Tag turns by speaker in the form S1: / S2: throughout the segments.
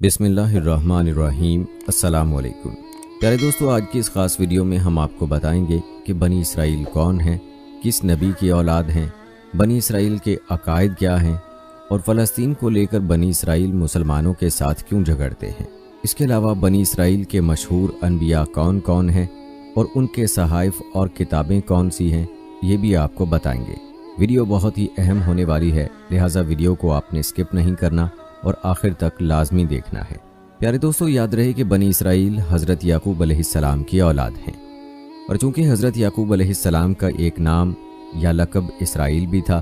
S1: बिस्मिल्लाहिर्रहमानिर्रहीम। अस्सलाम वालेकुम। प्यारे दोस्तों, आज की इस ख़ास वीडियो में हम आपको बताएंगे कि बनी इसराइल कौन हैं, किस नबी की औलाद हैं, बनी इसराइल के अकायद क्या हैं और फ़लस्तीन को लेकर बनी इसराइल मुसलमानों के साथ क्यों झगड़ते हैं। इसके अलावा बनी इसराइल के मशहूर अनबिया कौन कौन हैं और उनके सहाइफ और किताबें कौन सी हैं, ये भी आपको बताएंगे। वीडियो बहुत ही अहम होने वाली है, लिहाजा वीडियो को आपने स्किप नहीं करना और आखिर तक लाजमी देखना है। प्यारे दोस्तों, याद रहे कि बनी इसराइल हज़रत याकूब अलैहिस्सलाम की औलाद हैं और चूँकि हज़रत याकूब अलैहिस्सलाम का एक नाम या लक़ब इसराइल भी था,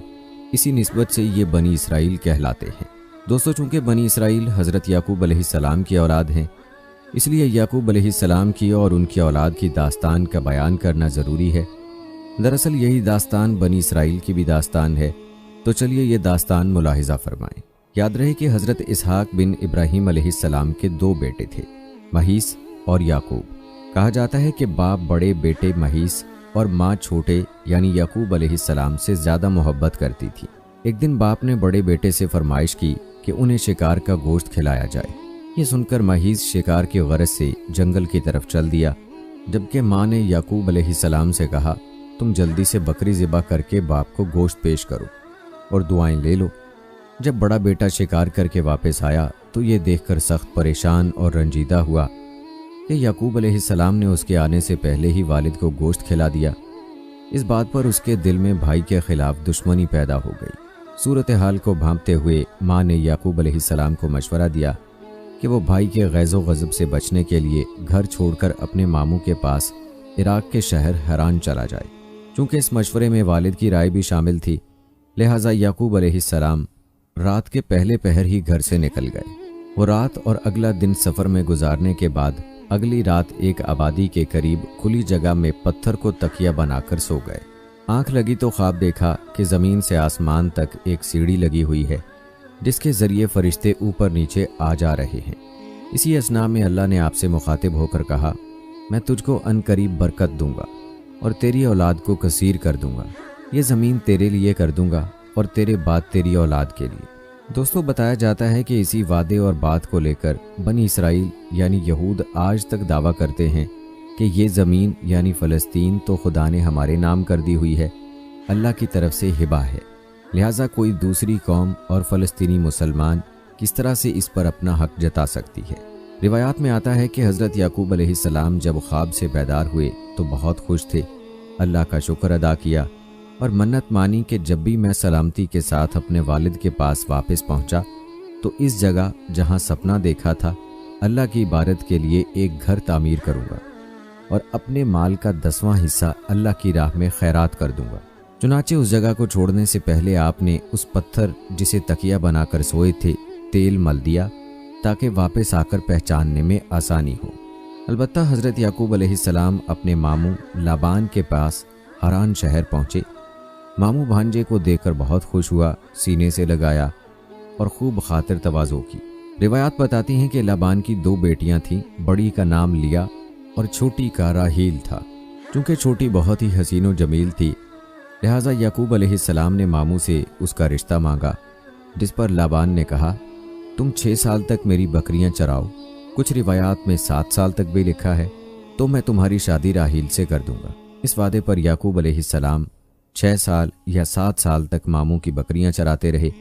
S1: इसी निस्बत से ये बनी इसराइल कहलाते हैं। दोस्तों, चूँकि बनी इसराइल हज़रत याकूब अलैहिस्सलाम की औलाद हैं, इसलिए याकूब अलैहिस्सलाम की और उनकी औलाद की दास्तान का बयान करना ज़रूरी है। दरअसल यही दास्तान बनी इसराइल की भी दास्तान है, तो चलिए ये दास्तान मुलाहिज़ा फरमाएं। याद रहे कि हज़रत इसहाक बिन इब्राहीम अलैहिस्सलाम के दो बेटे थे, महीस और याकूब। कहा जाता है कि बाप बड़े बेटे महीस और माँ छोटे यानी याकूब अलैहिस्सलाम से ज़्यादा मोहब्बत करती थी। एक दिन बाप ने बड़े बेटे से फरमाइश की कि उन्हें शिकार का गोश्त खिलाया जाए। ये सुनकर महीस शिकार की गरज से जंगल की तरफ चल दिया, जबकि माँ ने याकूब अलैहिस्सलाम से कहा, तुम जल्दी से बकरी ज़िबा करके बाप को गोश्त पेश करो और दुआएं ले लो। जब बड़ा बेटा शिकार करके वापस आया तो ये देखकर सख्त परेशान और रंजीदा हुआ कि याकूब अलैहिस्सलाम ने उसके आने से पहले ही वालिद को गोश्त खिला दिया। इस बात पर उसके दिल में भाई के खिलाफ दुश्मनी पैदा हो गई। सूरत हाल को भांपते हुए माँ ने याकूब अलैहिस्सलाम को मशवरा दिया कि वो भाई के गैज़ो गज़ब से बचने के लिए घर छोड़कर अपने मामू के पास इराक के शहर हरान चला जाए। चूँकि इस मशवरे में वालिद की राय भी शामिल थी, लिहाजा याकूब अलैहिस्सलाम रात के पहले पहर ही घर से निकल गए। वो रात और अगला दिन सफ़र में गुजारने के बाद अगली रात एक आबादी के करीब खुली जगह में पत्थर को तकिया बनाकर सो गए। आंख लगी तो ख्वाब देखा कि ज़मीन से आसमान तक एक सीढ़ी लगी हुई है, जिसके ज़रिए फ़रिश्ते ऊपर नीचे आ जा रहे हैं। इसी असना में अल्लाह ने आपसे मुखातिब होकर कहा, मैं तुझको अनकरीब बरकत दूंगा और तेरी औलाद को कसीर कर दूंगा। ये ज़मीन तेरे लिए कर दूंगा और तेरे बाद तेरी औलाद के लिए। दोस्तों, बताया जाता है कि इसी वादे और बात को लेकर बनी इसराइल यानी यहूद आज तक दावा करते हैं कि ये ज़मीन यानी फ़लस्तीन तो खुदा ने हमारे नाम कर दी हुई है, अल्लाह की तरफ से हिबा है। लिहाजा कोई दूसरी कौम और फ़लस्तीनी मुसलमान किस तरह से इस पर अपना हक जता सकती है। रिवायात में आता है कि हज़रत याकूब अलैहिस्सलाम जब ख्वाब से बेदार हुए तो बहुत खुश थे, अल्लाह का शुक्र अदा किया और मन्नत मानी कि जब भी मैं सलामती के साथ अपने वालिद के पास वापस पहुंचा तो इस जगह जहां सपना देखा था अल्लाह की इबादत के लिए एक घर तामीर करूंगा और अपने माल का 10वां हिस्सा अल्लाह की राह में खैरात कर दूंगा। चुनाचे उस जगह को छोड़ने से पहले आपने उस पत्थर जिसे तकिया बनाकर सोए थे तेल मल दिया ताकि वापस आकर पहचानने में आसानी हो। अलबत्ता हज़रत याकूब अलैहिस्सलाम अपने मामू लाबान के पास हरान शहर पहुँचे। मामू भांजे को देखकर बहुत खुश हुआ, सीने से लगाया और खूब खातिर तवाज़ो की। रिवायात बताती हैं कि लाबान की 2 बेटियां थीं, बड़ी का नाम लिया और छोटी का राहील था। चूँकि छोटी बहुत ही हसीन व जमील थी, लिहाजा याकूब अलैहिस्सलाम ने मामू से उसका रिश्ता मांगा, जिस पर लाबान ने कहा, तुम 6 साल तक मेरी बकरियां चराओ। कुछ रिवायात में 7 साल तक भी लिखा है, तो मैं तुम्हारी शादी राहील से कर दूंगा। इस वादे पर याकूब अलैहिस्सलाम 6 साल या 7 साल तक मामू की बकरियां चराते रहे।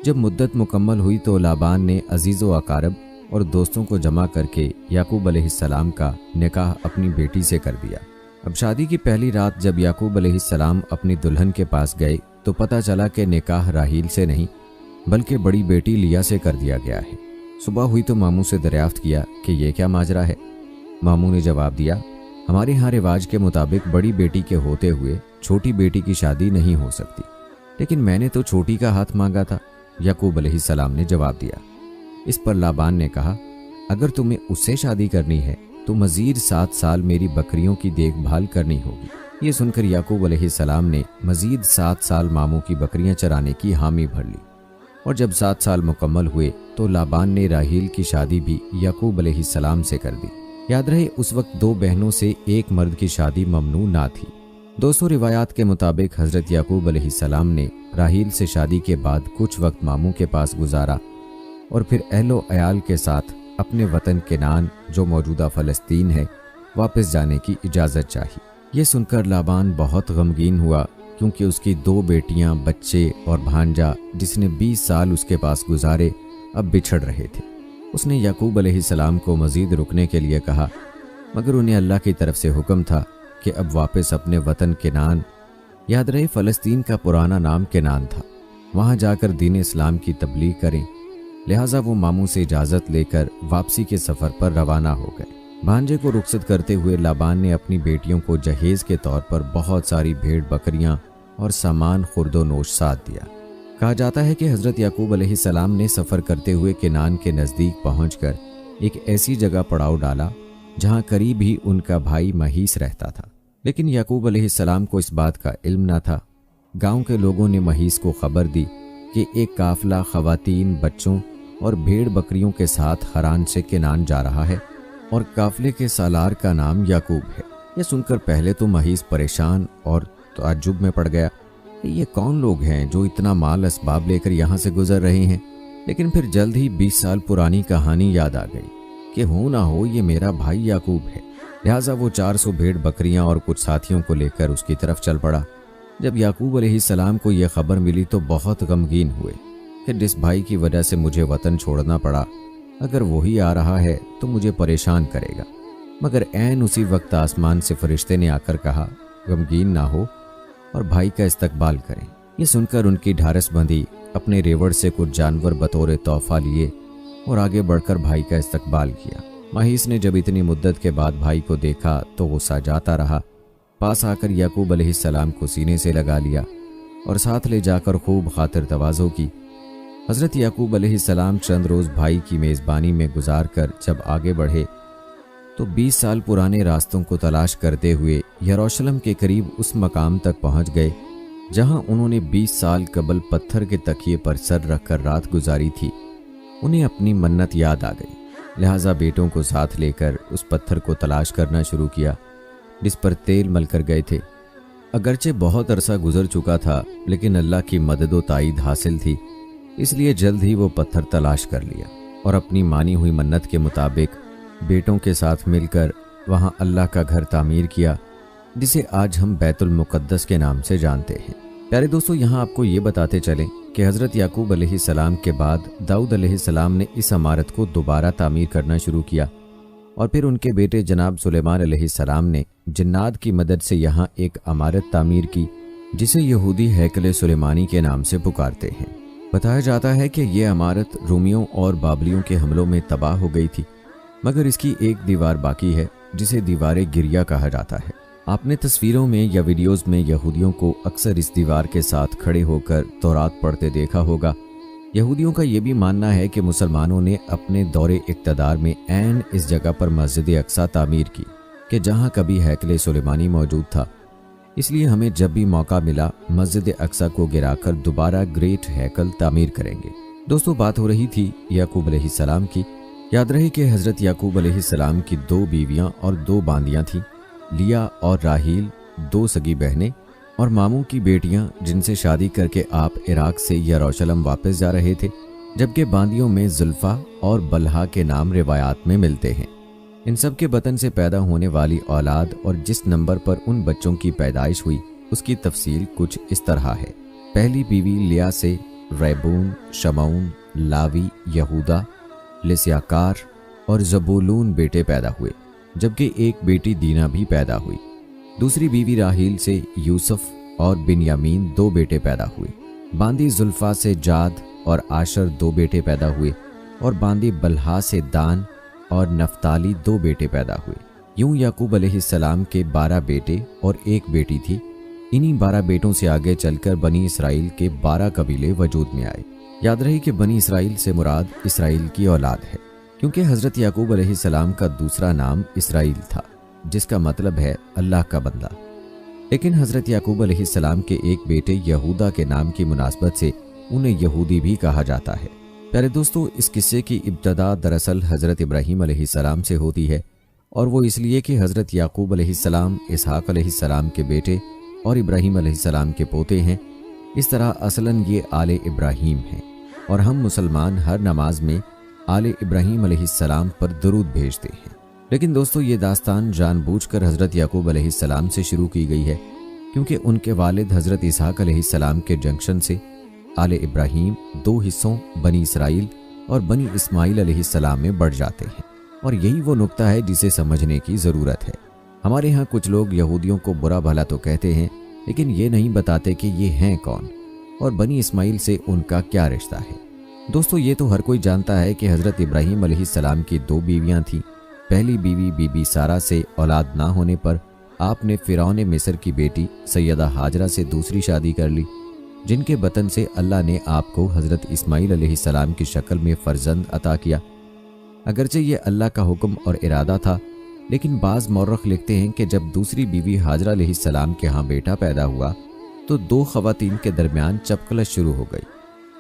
S1: जब मुद्दत मुकम्मल हुई तो लाबान ने अजीज़ो अकारब और दोस्तों को जमा करके याकूब अलैहिस्सलाम का निकाह अपनी बेटी से कर दिया। अब शादी की पहली रात जब याकूब अलैहिस्सलाम अपनी दुल्हन के पास गए तो पता चला कि निकाह राहील से नहीं बल्कि बड़ी बेटी लिया से कर दिया गया है। सुबह हुई तो मामू से दरियाफ्त किया कि यह क्या माजरा है। मामू ने जवाब दिया, हमारे यहाँ रिवाज के मुताबिक बड़ी बेटी के होते हुए छोटी बेटी की शादी नहीं हो सकती, लेकिन मैंने तो छोटी का हाथ मांगा था, याकूब अलैहिस्सलाम ने जवाब दिया। इस पर लाबान ने कहा, अगर तुम्हें उससे शादी करनी है तो मज़ीद 7 साल मेरी बकरियों की देखभाल करनी होगी। ये सुनकर याकूब अलैहिस्सलाम ने मज़ीद 7 साल मामू की बकरियां चराने की हामी भर ली और जब 7 साल मुकम्मल हुए तो लाबान ने राहील की शादी भी याकूब अलैहिस्सलाम से कर दी। याद रहे उस वक्त 2 बहनों से एक मर्द की शादी ममनू ना थी। दोस्तों, रिवायात के मुताबिक हज़रत याकूब अलैहिस्सलाम ने राहील से शादी के बाद कुछ वक्त मामू के पास गुजारा اور پھر اہل و عیال کے ساتھ اپنے وطن کنعان جو موجودہ فلسطین ہے واپس جانے کی اجازت چاہی۔ یہ سن کر لابان بہت غمگین ہوا، کیونکہ اس کی 2 بیٹیاں، بچے اور بھانجا جس نے 20 سال اس کے پاس گزارے اب بچھڑ رہے تھے۔ اس نے یعقوب علیہ السلام کو مزید رکنے کے لیے کہا، مگر انہیں اللہ کی طرف سے حکم تھا کہ اب واپس اپنے وطن کنعان، یاد رہے فلسطین کا پرانا نام کنعان تھا، وہاں جا کر دین اسلام کی تبلیغ کریں۔ لہٰذا وہ ماموں سے اجازت لے کر واپسی کے سفر پر روانہ ہو گئے۔ بھانجے کو رخصت کرتے ہوئے لابان نے اپنی بیٹیوں کو جہیز کے طور پر بہت ساری بھیڑ بکریاں اور سامان خرد و نوش ساتھ دیا۔ کہا جاتا ہے کہ حضرت یعقوب علیہ السلام نے سفر کرتے ہوئے کنعان کے نزدیک پہنچ کر ایک ایسی جگہ پڑاؤ ڈالا جہاں قریب ہی ان کا بھائی مہیس رہتا تھا، لیکن یعقوب علیہ السلام کو اس بات کا علم نہ تھا۔ گاؤں کے لوگوں نے مہیس کو خبر دی کہ ایک قافلہ خواتین، بچوں اور بھیڑ بکریوں کے ساتھ حران سے کنعان جا رہا ہے اور قافلے کے سالار کا نام یعقوب ہے۔ یہ سن کر پہلے تو مہیس پریشان اور تعجب میں پڑ گیا کہ یہ کون لوگ ہیں جو اتنا مال اسباب لے کر یہاں سے گزر رہے ہیں، لیکن پھر جلد ہی 20 سال پرانی کہانی یاد آ گئی کہ ہو نہ ہو یہ میرا بھائی یعقوب ہے۔ لہٰذا وہ 400 بھیڑ بکریاں اور کچھ ساتھیوں کو لے کر اس کی طرف چل پڑا۔ جب یعقوب علیہ السلام کو یہ خبر ملی تو بہت غمگین ہوئے کہ جس بھائی کی وجہ سے مجھے وطن چھوڑنا پڑا، اگر وہی آ رہا ہے تو مجھے پریشان کرے گا۔ مگر عین اسی وقت آسمان سے فرشتے نے آ کر کہا، غمگین نہ ہو اور بھائی کا استقبال کریں۔ یہ سن کر ان کی ڈھارس بندھی، اپنے ریوڑ سے کچھ جانور بطور تحفہ لیے اور آگے بڑھ کر بھائی کا استقبال کیا۔ مہیس نے جب اتنی مدت کے بعد بھائی کو دیکھا تو غصہ جاتا رہا، پاس آ کر یعقوب علیہ السلام کو سینے سے لگا لیا اور ساتھ لے جا کر خوب خاطر تواضع کی۔ حضرت یعقوب علیہ السلام چند روز بھائی کی میزبانی میں گزار کر جب آگے بڑھے تو 20 سال پرانے راستوں کو تلاش کرتے ہوئے یروشلم کے قریب اس مقام تک پہنچ گئے جہاں انہوں نے 20 سال قبل پتھر کے تکیے پر سر رکھ کر رات گزاری تھی۔ انہیں اپنی منت یاد آ گئی، لہٰذا بیٹوں کو ساتھ لے کر اس پتھر کو تلاش کرنا شروع کیا جس پر تیل مل کر گئے تھے۔ اگرچہ بہت عرصہ گزر چکا تھا لیکن اللہ کی مدد و تائید حاصل تھی، اس لیے جلد ہی وہ پتھر تلاش کر لیا اور اپنی مانی ہوئی منت کے مطابق بیٹوں کے ساتھ مل کر وہاں اللہ کا گھر تعمیر کیا جسے آج ہم بیت المقدس کے نام سے جانتے ہیں۔ پیارے دوستو، یہاں آپ کو یہ بتاتے چلیں کہ حضرت یعقوب علیہ السلام کے بعد داؤد علیہ السلام نے اس عمارت کو دوبارہ تعمیر کرنا شروع کیا اور پھر ان کے بیٹے جناب سلیمان علیہ السلام نے جنات کی مدد سے یہاں ایک عمارت تعمیر کی جسے یہودی ہیکل سلیمانی کے نام سے پکارتے ہیں۔ بتایا جاتا ہے کہ یہ عمارت رومیوں اور بابلیوں کے حملوں میں تباہ ہو گئی تھی، مگر اس کی ایک دیوار باقی ہے جسے دیوار گریہ کہا جاتا ہے۔ آپ نے تصویروں میں یا ویڈیوز میں یہودیوں کو اکثر اس دیوار کے ساتھ کھڑے ہو کر تورات پڑھتے دیکھا ہوگا۔ یہودیوں کا یہ بھی ماننا ہے کہ مسلمانوں نے اپنے دور اقتدار میں عین اس جگہ پر مسجد اقصی تعمیر کی کہ جہاں کبھی ہیکل سلیمانی موجود تھا، اس لیے ہمیں جب بھی موقع ملا مسجد اقصی کو گرا کر دوبارہ گریٹ ہیکل تعمیر کریں گے۔ دوستو، بات ہو رہی تھی یعقوب علیہ السلام کی۔ یاد رہے کہ حضرت یعقوب علیہ السلام کی 2 بیویاں اور 2 باندیاں تھیں، لیا اور راحیل، 2 سگی بہنیں اور ماموں کی بیٹیاں جن سے شادی کر کے آپ عراق سے یروشلم واپس جا رہے تھے، جبکہ باندیوں میں زلفا اور بلہا کے نام روایات میں ملتے ہیں۔ ان سب کے بطن سے پیدا ہونے والی اولاد اور جس نمبر پر ان بچوں کی پیدائش ہوئی اس کی تفصیل کچھ اس طرح ہے۔ پہلی بیوی لیا سے ریبون، شمعون، لاوی، یہودا، لسیاکار اور زبولون بیٹے پیدا ہوئے، جبکہ ایک بیٹی دینا بھی پیدا ہوئی۔ دوسری بیوی راحیل سے یوسف اور بنیامین 2 بیٹے پیدا ہوئے۔ باندی زلفا سے جاد اور آشر 2 بیٹے پیدا ہوئے اور باندی بلہا سے دان اور نفتالی 2 بیٹے پیدا ہوئے۔ یوں یعقوب علیہ السلام کے 12 بیٹے اور 1 بیٹی تھی۔ انہی 12 بیٹوں سے آگے چل کر بنی اسرائیل کے 12 قبیلے وجود میں آئے۔ یاد رہے کہ بنی اسرائیل سے مراد اسرائیل کی اولاد ہے، کیونکہ حضرت یعقوب علیہ السلام کا دوسرا نام اسرائیل تھا جس کا مطلب ہے اللہ کا بندہ، لیکن حضرت یعقوب علیہ السلام کے ایک بیٹے یہودا کے نام کی مناسبت سے انہیں یہودی بھی کہا جاتا ہے۔ پیارے دوستو، اس قصے کی ابتدا دراصل حضرت ابراہیم علیہ السلام سے ہوتی ہے، اور وہ اس لیے کہ حضرت یعقوب علیہ السلام اسحاق علیہ السلام کے بیٹے اور ابراہیم علیہ السلام کے پوتے ہیں۔ اس طرح اصلاً یہ آل ابراہیم ہیں۔ اور ہم مسلمان ہر نماز میں آل ابراہیم علیہ السلام پر درود بھیجتے ہیں۔ لیکن دوستو یہ داستان جان بوجھ کر حضرت یعقوب علیہ السلام سے شروع کی گئی ہے، کیونکہ ان کے والد حضرت اسحاق علیہ السلام کے جنکشن سے آل ابراہیم 2 حصوں بنی اسرائیل اور بنی اسماعیل علیہ السلام میں بڑھ جاتے ہیں، اور یہی وہ نقطہ ہے جسے سمجھنے کی ضرورت ہے۔ ہمارے ہاں کچھ لوگ یہودیوں کو برا بھلا تو کہتے ہیں، لیکن یہ نہیں بتاتے کہ یہ ہیں کون اور بنی اسماعیل سے ان کا کیا رشتہ ہے۔ دوستو یہ تو ہر کوئی جانتا ہے کہ حضرت ابراہیم علیہ السلام کی 2 بیویاں تھیں۔ پہلی بیوی بی بی سارہ سے اولاد نہ ہونے پر آپ نے فرعون مصر کی بیٹی سیدہ ہاجرہ سے دوسری شادی کر لی، جن کے بطن سے اللہ نے آپ کو حضرت اسماعیل علیہ السلام کی شکل میں فرزند عطا کیا۔ اگرچہ یہ اللہ کا حکم اور ارادہ تھا، لیکن بعض مورخ لکھتے ہیں کہ جب دوسری بیوی ہاجرہ علیہ السلام کے ہاں بیٹا پیدا ہوا تو 2 خواتین کے درمیان چپقلش شروع ہو گئی،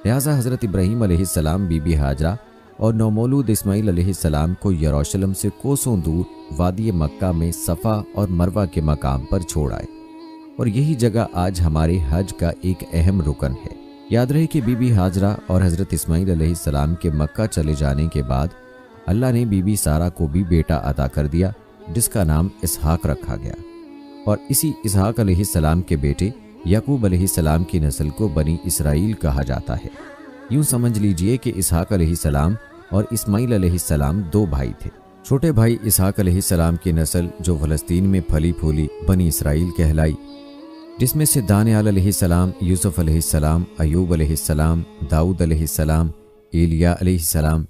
S1: لہٰذا حضرت ابراہیم علیہ السلام بی بی ہاجرہ اور نومولود اسماعیل علیہ السلام کو یروشلم سے کوسوں دور وادی مکہ میں صفا اور مروہ کے مقام پر چھوڑ آئے، اور یہی جگہ آج ہمارے حج کا ایک اہم رکن ہے۔ یاد رہے کہ بی بی ہاجرہ اور حضرت اسماعیل علیہ السلام کے مکہ چلے جانے کے بعد اللہ نے بی بی سارہ کو بھی بیٹا عطا کر دیا، جس کا نام اسحاق رکھا گیا، اور اسی اسحاق علیہ السلام کے بیٹے یعقوب علیہ السلام کی نسل کو بنی اسرائیل کہا جاتا ہے۔ یوں سمجھ لیجئے کہ اسحاق علیہ السلام اور اسماعیل علیہ السلام 2 بھائی تھے۔ چھوٹے بھائی اسحاق علیہ السلام کی نسل جو فلسطین میں پھلی پھولی بنی اسرائیل کہلائی، جس میں سے دانیال علیہ السلام، یوسف علیہ السلام، ایوب علیہ السلام، داؤد علیہ السلام، ایلیا علیہ السلام،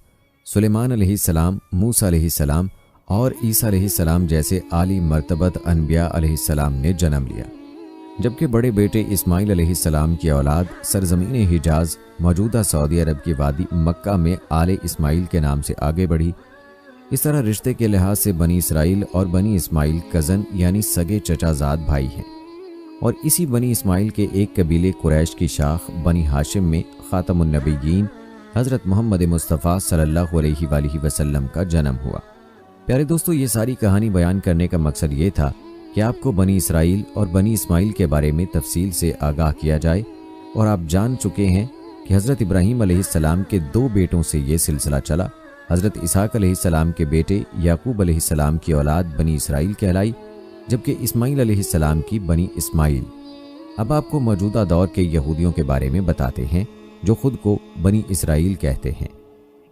S1: سلیمان علیہ السلام، موسیٰ علیہ السلام اور عیسیٰ علیہ السلام جیسے عالی مرتبت انبیاء علیہ السلام نے جنم لیا، جبکہ بڑے بیٹے اسماعیل علیہ السلام کی اولاد سرزمین حجاز موجودہ سعودی عرب کی وادی مکہ میں آل اسماعیل کے نام سے آگے بڑھی۔ اس طرح رشتے کے لحاظ سے بنی اسرائیل اور بنی اسماعیل کزن یعنی سگے چچا زاد بھائی ہیں، اور اسی بنی اسماعیل کے ایک قبیلے قریش کی شاخ بنی ہاشم میں خاتم النبیین حضرت محمد مصطفیٰ صلی اللہ علیہ وآلہ وسلم کا جنم ہوا۔ پیارے دوستو، یہ ساری کہانی بیان کرنے کا مقصد یہ تھا کہ آپ کو بنی اسرائیل اور بنی اسماعیل کے بارے میں تفصیل سے آگاہ کیا جائے، اور آپ جان چکے ہیں کہ حضرت ابراہیم علیہ السلام کے 2 بیٹوں سے یہ سلسلہ چلا۔ حضرت اسحاق علیہ السلام کے بیٹے یعقوب علیہ السلام کی اولاد بنی اسرائیل کہلائی، جبکہ اسماعیل علیہ السلام کی بنی اسماعیل۔ اب آپ کو موجودہ دور کے یہودیوں کے بارے میں بتاتے ہیں جو خود کو بنی اسرائیل کہتے ہیں۔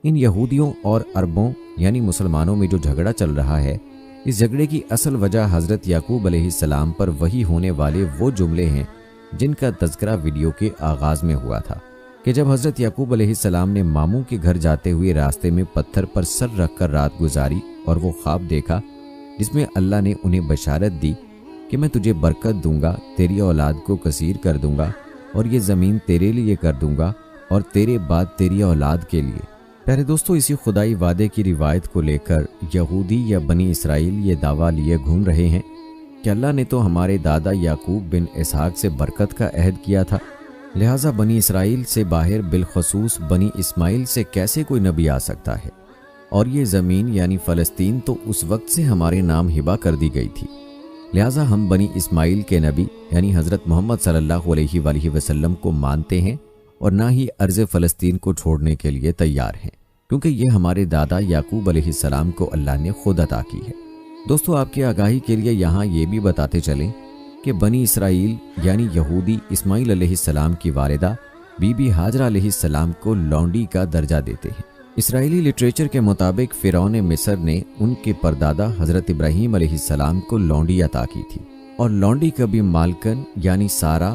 S1: ان یہودیوں اور عربوں یعنی مسلمانوں میں جو جھگڑا چل رہا ہے، اس جھگڑے کی اصل وجہ حضرت یعقوب علیہ السلام پر وحی ہونے والے وہ جملے ہیں جن کا تذکرہ ویڈیو کے آغاز میں ہوا تھا، کہ جب حضرت یعقوب علیہ السلام نے ماموں کے گھر جاتے ہوئے راستے میں پتھر پر سر رکھ کر رات گزاری اور وہ خواب دیکھا جس میں اللہ نے انہیں بشارت دی کہ میں تجھے برکت دوں گا، تیری اولاد کو کثیر کر دوں گا، اور یہ زمین تیرے لیے کر دوں گا اور تیرے بعد تیری اولاد کے لیے۔ پیارے دوستو، اسی خدائی وعدے کی روایت کو لے کر یہودی یا بنی اسرائیل یہ دعویٰ لیے گھوم رہے ہیں کہ اللہ نے تو ہمارے دادا یعقوب بن اسحاق سے برکت کا عہد کیا تھا، لہٰذا بنی اسرائیل سے باہر بالخصوص بنی اسماعیل سے کیسے کوئی نبی آ سکتا ہے، اور یہ زمین یعنی فلسطین تو اس وقت سے ہمارے نام ہبہ کر دی گئی تھی، لہٰذا ہم بنی اسماعیل کے نبی یعنی حضرت محمد صلی اللہ علیہ وآلہ وسلم کو مانتے ہیں، اور نہ ہی ارض فلسطین کو چھوڑنے کے لیے تیار ہیں، کیونکہ یہ ہمارے دادا یعقوب علیہ السلام کو اللہ نے خود عطا کی ہے۔ دوستو، آپ کی آگاہی کے لیے یہاں یہ بھی بتاتے چلیں کہ بنی اسرائیل یعنی یہودی اسماعیل علیہ السلام کی والدہ بی بی ہاجرہ علیہ السلام کو لونڈی کا درجہ دیتے ہیں۔ اسرائیلی لٹریچر کے مطابق فرعون مصر نے ان کے پردادا حضرت ابراہیم علیہ السلام کو لونڈی عطا کی تھی، اور لونڈی کبھی مالکن یعنی سارہ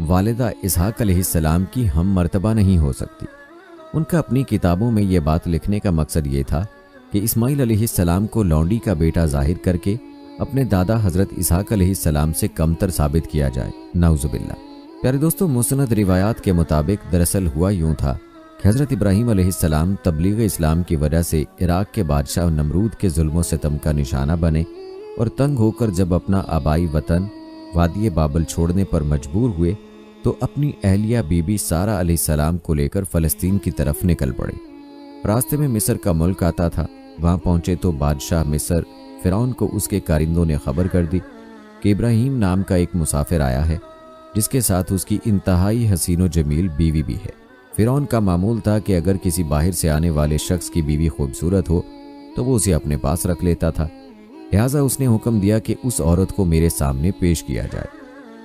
S1: والدہ اسحاق علیہ السلام کی ہم مرتبہ نہیں ہو سکتی۔ ان کا اپنی کتابوں میں یہ بات لکھنے کا مقصد یہ تھا کہ اسماعیل علیہ السلام کو لونڈی کا بیٹا ظاہر کر کے اپنے دادا حضرت اسحاق علیہ السلام سے کمتر ثابت کیا جائے، نعوذ باللہ۔ پیارے دوستو، مسند روایات کے مطابق دراصل ہوا یوں تھا کہ حضرت ابراہیم علیہ السلام تبلیغ اسلام کی وجہ سے عراق کے بادشاہ نمرود کے ظلم و ستم کا نشانہ بنے، اور تنگ ہو کر جب اپنا آبائی وطن وادی بابل چھوڑنے پر مجبور ہوئے تو اپنی اہلیہ بی بی سارہ علیہ السلام کو لے کر فلسطین کی طرف نکل پڑے۔ راستے میں مصر کا ملک آتا تھا، وہاں پہنچے تو بادشاہ مصر فرعون کو اس کے کارندوں نے خبر کر دی کہ ابراہیم نام کا ایک مسافر آیا ہے جس کے ساتھ اس کی انتہائی حسین و جمیل بیوی بھی ہے۔ फ़िरौन का मामूल था कि अगर किसी बाहर से आने वाले शख्स की बीवी खूबसूरत हो तो वो उसे अपने पास रख लेता था। लिहाजा उसने हुक्म दिया कि उस औरत को मेरे सामने पेश किया जाए।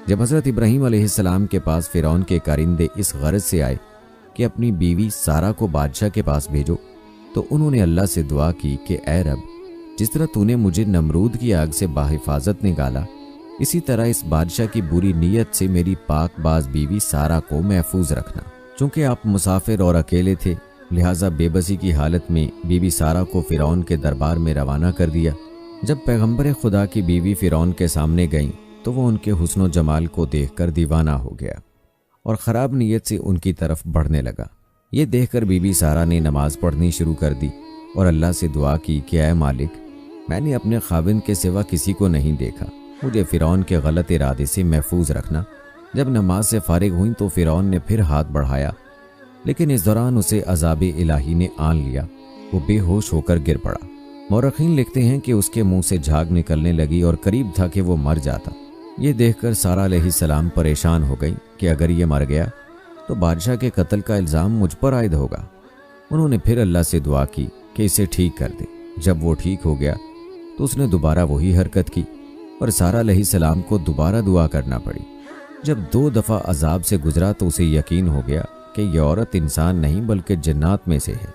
S1: जब हज़रत इब्राहीम अलैहिस्सलाम के पास फ़िरौन के कारिंदे इस गरज से आए कि अपनी बीवी सारा को बादशाह के पास भेजो, तो उन्होंने अल्लाह से दुआ की कि ऐ रब, जिस तरह तूने मुझे नमरूद की आग से बाहिफाजत निकाला, इसी तरह इस बादशाह की बुरी नीयत से मेरी पाकबाज बीवी सारा को महफूज रखना। चूंकि आप मुसाफिर और अकेले थे, लिहाजा बेबसी की हालत में बीवी सारा को फ़िरौन के दरबार में रवाना कर दिया। जब पैगंबर खुदा की बीवी फ़िरौन के सामने गईं तो वो उनके हुस्न जमाल को देखकर दीवाना हो गया और ख़राब नीयत से उनकी तरफ बढ़ने लगा। ये देखकर बीबी सारा ने नमाज पढ़नी शुरू कर दी और अल्लाह से दुआ की कि ऐ मालिक, मैंने अपने खाविंद के सिवा किसी को नहीं देखा, मुझे फ़िरौन के गलत इरादे से महफूज रखना। जब नमाज से फारिग हुई तो फ़िरौन ने फिर हाथ बढ़ाया, लेकिन इस दौरान उसे अज़ाब इलाही ने आन लिया। वो बेहोश होकर गिर पड़ा। मौरखीन लिखते हैं कि उसके मुंह से झाग निकलने लगी और करीब था कि वो मर जाता। ये देखकर सारा अलैहिस्सलाम परेशान हो गई कि अगर ये मर गया तो बादशाह के कत्ल का इल्ज़ाम मुझ पर आयद होगा। उन्होंने फिर अल्लाह से दुआ की कि इसे ठीक कर दे। जब वो ठीक हो गया तो उसने दोबारा वही हरकत की और सारा अलैहिस्सलाम को दोबारा दुआ करना पड़ी। जब 2 दफ़ा अजाब से गुजरा तो उसे यकीन हो गया कि यह औरत इंसान नहीं बल्कि जन्नात में से है।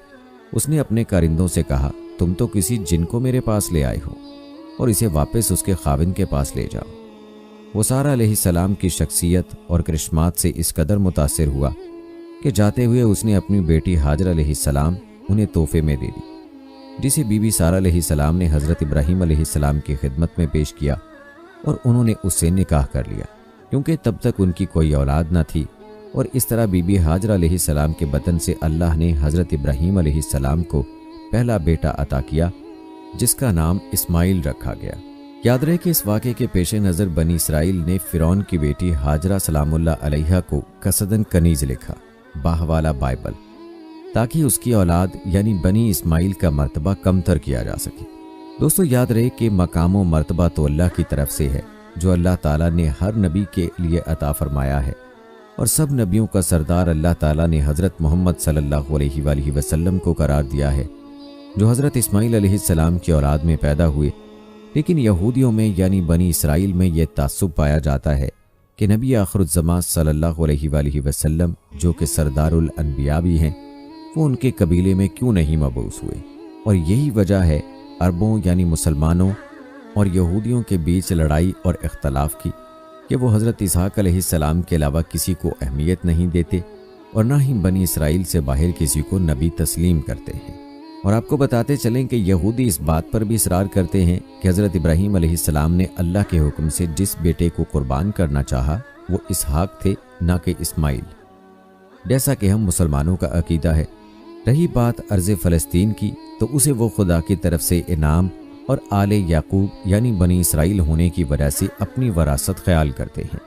S1: उसने अपने कारिंदों से कहा, तुम तो किसी जिन को मेरे पास ले आए हो और इसे वापस उसके खाविंद के पास ले जाओ। वो सारा अलैहिस्सलाम की शख्सियत और करिश्मात से इस कदर मुतासिर हुआ कि जाते हुए उसने अपनी बेटी हाजरा अलैहिस्सलाम उन्हें तोहफे में दे दी, जिसे बीबी सारा अलैहिस्सलाम ने हज़रत इब्राहीम अलैहिस्सलाम की खिदमत में पेश किया और उन्होंने उससे निकाह कर लिया, क्योंकि तब तक उनकी कोई औलाद न थी। और इस तरह बीबी हाजरा अलैहिस्सलाम के बतन से अल्लाह ने हज़रत इब्राहीम अलैहिस्सलाम को पहला बेटा अता किया, जिसका नाम इस्माइल रखा गया। याद रहे कि इस वाक़े के पेश नज़र बनी इसराइल ने फ़िरौन की बेटी हाजरा सलामुल्लाह अलैहा को कसदन कनीज लिखा, बाहवाला बाइबल, ताकि उसकी औलाद यानी बनी इस्माइल का मर्तबा कमतर किया जा सके। दोस्तों, याद रहे कि मकाम व मर्तबा तो अल्लाह की तरफ से है, जो अल्लाह ताला ने हर नबी के लिए अता फरमाया है, और सब नबियों का सरदार अल्लाह ताला ने हज़रत मोहम्मद सल्लल्लाहु अलैहि वसल्लम को करार दिया है, जो हज़रत इस्माइल अलैहिस्सलाम की औलाद में पैदा हुए। लेकिन यहूदियों में यानी बनी इसराइल में यह तासुब पाया जाता है कि नबी आखिरुज़्ज़मान सल्लल्लाहु अलैहि वसल्लम, जो कि सरदारुल अनबिया भी हैं, वो उनके कबीले में क्यों नहीं मबूस हुए। और यही वजह है अरबों यानी मुसलमानों और यहूदियों के बीच लड़ाई और इख्तलाफ की कि वो हज़रत इसहाक़ अलैहिस्सलाम के अलावा किसी को अहमियत नहीं देते और ना ही बनी इसराइल से बाहर किसी को नबी तस्लीम करते हैं। और आपको बताते चलें कि यहूदी इस बात पर भी इसरार करते हैं कि हज़रत इब्राहीम अलैहिस्सलाम ने अल्लाह के हुक्म से जिस बेटे को कुर्बान करना चाहा वो इसहाक़ थे, ना कि इस्माइल, जैसा कि हम मुसलमानों का अकीदा है। रही बात अर्ज़ फ़लस्तीन की, तो उसे वो खुदा की तरफ से इनाम और आले याकूब यानी बनी इसराइल होने की वजह से अपनी वरासत ख्याल करते हैं।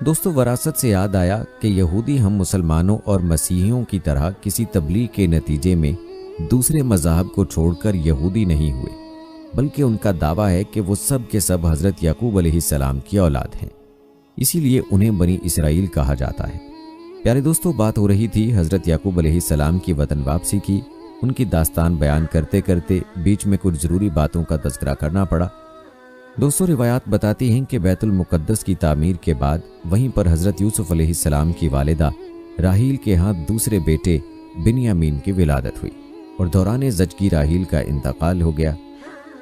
S1: दोस्तों, वरासत से याद आया कि यहूदी हम मुसलमानों और मसीहियों की तरह किसी तबलीग के नतीजे में दूसरे मज़ाहब को छोड़कर यहूदी नहीं हुए, बल्कि उनका दावा है कि वो सब के सब हज़रत याकूब अलैहिस्सलाम की औलाद हैं, इसीलिए उन्हें बनी इसराइल कहा जाता है। प्यारे दोस्तों, बात हो रही थी हज़रत याकूब अलैहिस्सलाम की वतन वापसी की। उनकी दास्तान बयान करते करते बीच में कुछ ज़रूरी बातों का तज़किरा करना पड़ा। दोस्तों, रिवायात बताती हैं कि बैतुल मुक़द्दस की तामीर के बाद वहीं पर हज़रत यूसुफ़ अलैहिस्सलाम की वालिदा राहील के यहाँ दूसरे बेटे बिन्यामीन की विलादत हुई और दौरान ज़जकी राहील का इंतकाल हो गया।